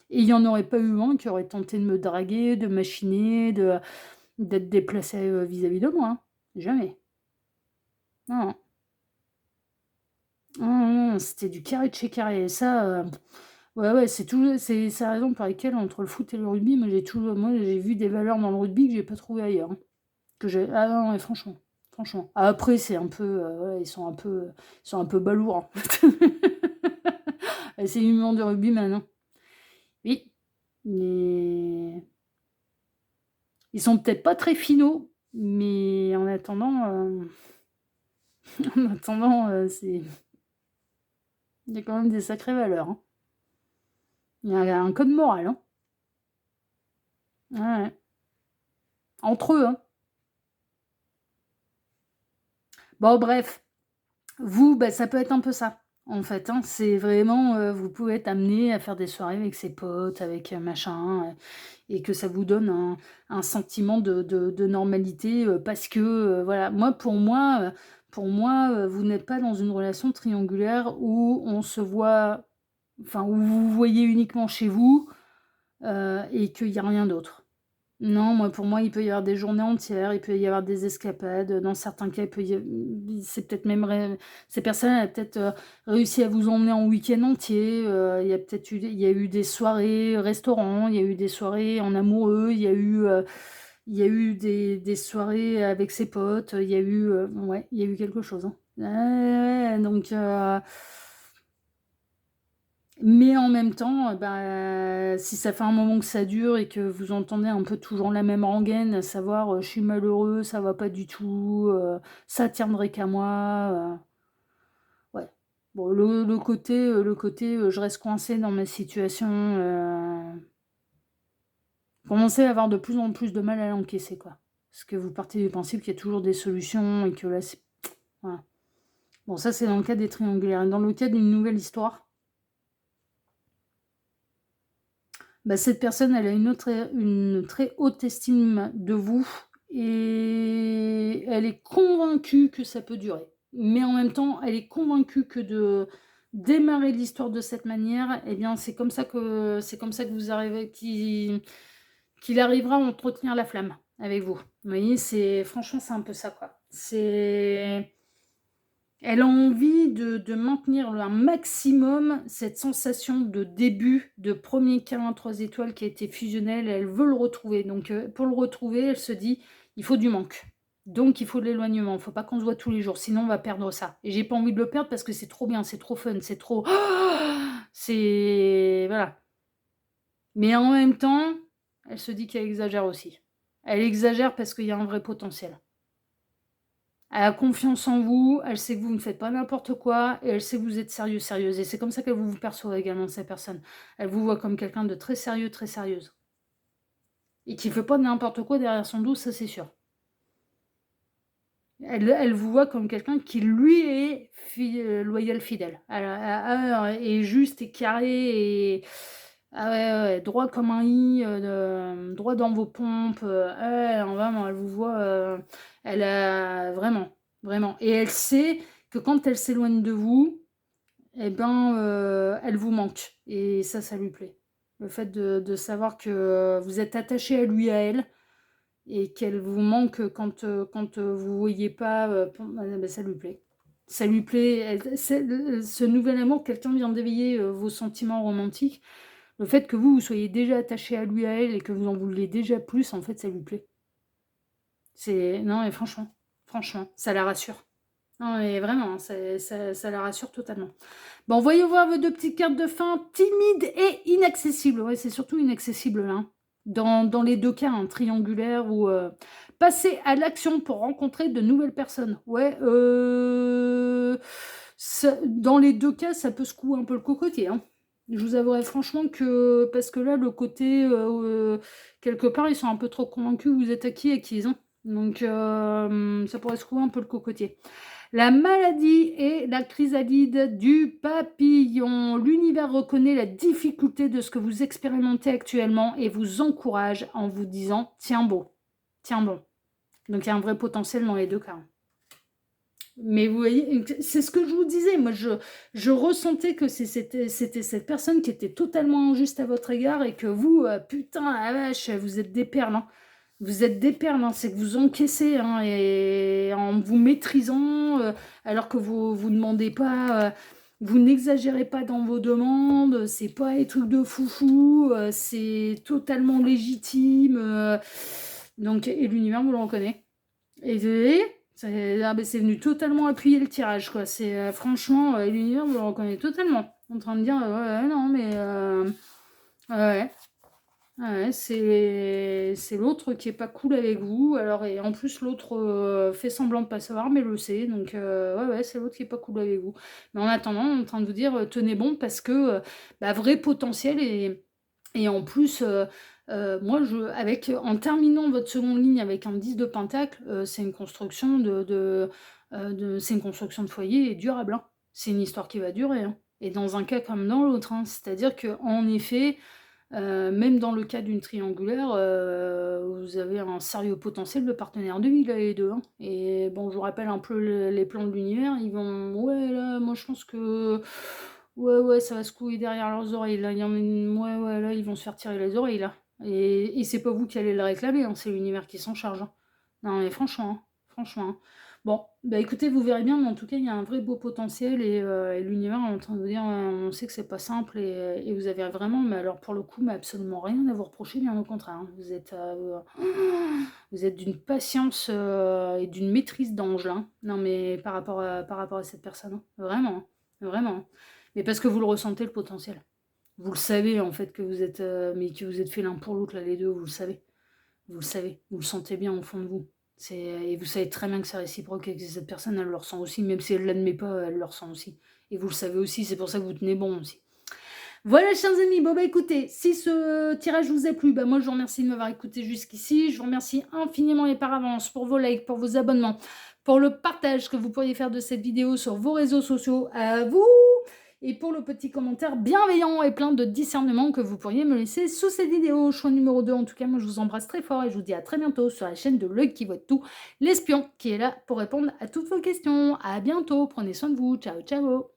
Et il n'y en aurait pas eu un qui aurait tenté de me draguer, de machiner, d'être déplacé vis-à-vis de moi. Hein. Jamais. Non. Non, non, non, c'était du carré de chez carré. Et ça, ouais, c'est la raison pour laquelle, entre le foot et le rugby, moi, j'ai vu des valeurs dans le rugby que j'ai pas trouvé ailleurs. Hein. Ah non, mais franchement. Franchement. Après, c'est un peu, ouais, ils sont un peu balourds. Hein. C'est l'humour du rugby maintenant. Oui, mais ils sont peut-être pas très finaux, mais en attendant, c'est... Il y a quand même des sacrées valeurs. Hein. Il y a un code moral. Hein. Ouais. Entre eux. Hein. Bon, bref. Vous, bah, ça peut être un peu ça. En fait, hein. C'est vraiment, vous pouvez être amené à faire des soirées avec ses potes, avec machin, et que ça vous donne un sentiment de normalité parce que, voilà, pour moi, vous n'êtes pas dans une relation triangulaire où on se voit, enfin, où vous vous voyez uniquement chez vous et qu'il n'y a rien d'autre. Non, pour moi, il peut y avoir des journées entières, il peut y avoir des escapades. Dans certains cas, c'est peut-être même ces personnes ont peut-être réussi à vous emmener en week-end entier. Il y a eu des soirées restaurants, il y a eu des soirées en amoureux, il y a eu des soirées avec ses potes. Ouais, il y a eu quelque chose. Hein. Ouais, donc. Mais en même temps, si ça fait un moment que ça dure et que vous entendez un peu toujours la même rengaine, à savoir je suis malheureux, ça va pas du tout, ça tiendrait qu'à moi. Ouais. Bon, le côté je reste coincée dans ma situation, commencez à avoir de plus en plus de mal à l'encaisser, quoi. Parce que vous partez du principe qu'il y a toujours des solutions et que là, c'est. Voilà. Bon, ça, c'est dans le cas des triangulaires. Et dans le cas d'une nouvelle histoire. Cette personne, elle a une très haute estime de vous et elle est convaincue que ça peut durer. Mais en même temps, elle est convaincue que de démarrer l'histoire de cette manière, eh bien, c'est comme ça que vous arrivez, qu'il arrivera à entretenir la flamme avec vous. Vous voyez, franchement, c'est un peu ça, quoi. Elle a envie de maintenir un maximum cette sensation de début, de premier câlin 3 étoiles qui a été fusionnel. Elle veut le retrouver. Donc, pour le retrouver, elle se dit, il faut du manque. Donc, il faut de l'éloignement. Il ne faut pas qu'on se voit tous les jours. Sinon, on va perdre ça. Et j'ai pas envie de le perdre parce que c'est trop bien, c'est trop fun, c'est trop... c'est... Voilà. Mais en même temps, elle se dit qu'elle exagère aussi. Elle exagère parce qu'il y a un vrai potentiel. Elle a confiance en vous, elle sait que vous ne faites pas n'importe quoi, et elle sait que vous êtes sérieux, sérieuse. Et c'est comme ça qu'elle vous perçoit également, ces personnes. Elle vous voit comme quelqu'un de très sérieux, très sérieuse. Et qui ne fait pas n'importe quoi derrière son dos, ça c'est sûr. Elle vous voit comme quelqu'un qui, lui, est loyal, fidèle. Et juste, et carré, et... Ah ouais, droit comme un i, droit dans vos pompes. Vraiment, elle vous voit... elle a... Vraiment, vraiment. Et elle sait que quand elle s'éloigne de vous, eh ben, elle vous manque. Et ça lui plaît. Le fait de savoir que vous êtes attaché à lui, à elle, et qu'elle vous manque quand vous voyez pas, ça lui plaît. Ça lui plaît. Ce nouvel amour, quelqu'un vient d'éveiller vos sentiments romantiques. Le fait que vous soyez déjà attaché à lui, à elle, et que vous en vouliez déjà plus, en fait, ça lui plaît. Non, et franchement, ça la rassure. Non, mais vraiment, ça la rassure totalement. Bon, voyons voir vos 2 petites cartes de fin. Timide et inaccessible. Ouais, c'est surtout inaccessible, là. Hein. Dans les 2 cas, un triangulaire ou passer à l'action pour rencontrer de nouvelles personnes. Ouais, dans les 2 cas, ça peut secouer un peu le cocotier. Hein. Je vous avouerai franchement que parce que là, le côté, quelque part, ils sont un peu trop convaincus que vous êtes acquis, hein. Donc ça pourrait secouer un peu le cocotier. La maladie et la chrysalide du papillon. L'univers reconnaît la difficulté de ce que vous expérimentez actuellement et vous encourage en vous disant: «Tiens bon, tiens bon». Donc il y a un vrai potentiel dans les 2 cas, hein. Mais vous voyez, c'est ce que je vous disais. Moi, je ressentais que c'était cette personne qui était totalement injuste à votre égard et que vous, putain, la vache, vous êtes des perles, hein. Vous êtes des perles, hein. C'est que vous encaissez, hein, et en vous maîtrisant, alors que vous demandez pas, vous n'exagérez pas dans vos demandes, c'est pas des trucs de foufou, c'est totalement légitime, donc et l'univers vous le reconnaît. Et vous voyez? C'est venu totalement appuyer le tirage, quoi. C'est franchement, l'univers vous le reconnaît totalement. En train de dire, ouais, ouais, non, mais ouais, ouais, c'est l'autre qui est pas cool avec vous. Alors, et en plus, l'autre fait semblant de pas savoir, mais le sait. Donc, ouais, ouais, c'est l'autre qui est pas cool avec vous. Mais en attendant, on est en train de vous dire, tenez bon, parce que bah, vrai potentiel et en plus, moi, en terminant votre seconde ligne avec un 10 de pentacle, c'est une construction c'est une construction de foyer durable, hein. C'est une histoire qui va durer, hein. Et dans un cas comme dans l'autre, hein. C'est-à-dire qu'en effet, même dans le cas d'une triangulaire, vous avez un sérieux potentiel de partenaire de vie, là, les 2, hein. Et bon, je vous rappelle un peu les plans de l'univers, ils vont: «Ouais, là, moi, je pense que ouais, ouais, ça va se couler derrière leurs oreilles, là. Il y en a une ouais, ouais, là, ils vont se faire tirer les oreilles, là». Et c'est pas vous qui allez le réclamer, hein, c'est l'univers qui s'en charge, hein. Non, mais franchement, hein, franchement, hein. Bon, bah, écoutez, vous verrez bien, mais en tout cas, il y a un vrai beau potentiel et l'univers est en train de vous dire, on sait que c'est pas simple et vous avez vraiment, mais alors pour le coup, mais absolument rien à vous reprocher, bien au contraire, hein. Vous êtes d'une patience, et d'une maîtrise d'ange, là, hein. Non, mais par rapport à cette personne, hein. Vraiment, hein, vraiment, hein. Mais parce que vous le ressentez, le potentiel. Vous le savez, en fait, que vous êtes, mais que vous êtes fait l'un pour l'autre, là, les 2, vous le savez. Vous le savez, vous le sentez bien au fond de vous. Et vous savez très bien que c'est réciproque et que cette personne, elle le ressent aussi, même si elle ne l'admet pas, elle le ressent aussi. Et vous le savez aussi, c'est pour ça que vous tenez bon aussi. Voilà, chers amis, bon bah écoutez, si ce tirage vous a plu, bah moi je vous remercie de m'avoir écouté jusqu'ici. Je vous remercie infiniment et par avance pour vos likes, pour vos abonnements, pour le partage que vous pourriez faire de cette vidéo sur vos réseaux sociaux. À vous! Et pour le petit commentaire bienveillant et plein de discernement que vous pourriez me laisser sous cette vidéo. Choix numéro 2, en tout cas, moi je vous embrasse très fort et je vous dis à très bientôt sur la chaîne de L'Œil qui voit tout, l'espion qui est là pour répondre à toutes vos questions. À bientôt, prenez soin de vous, ciao ciao!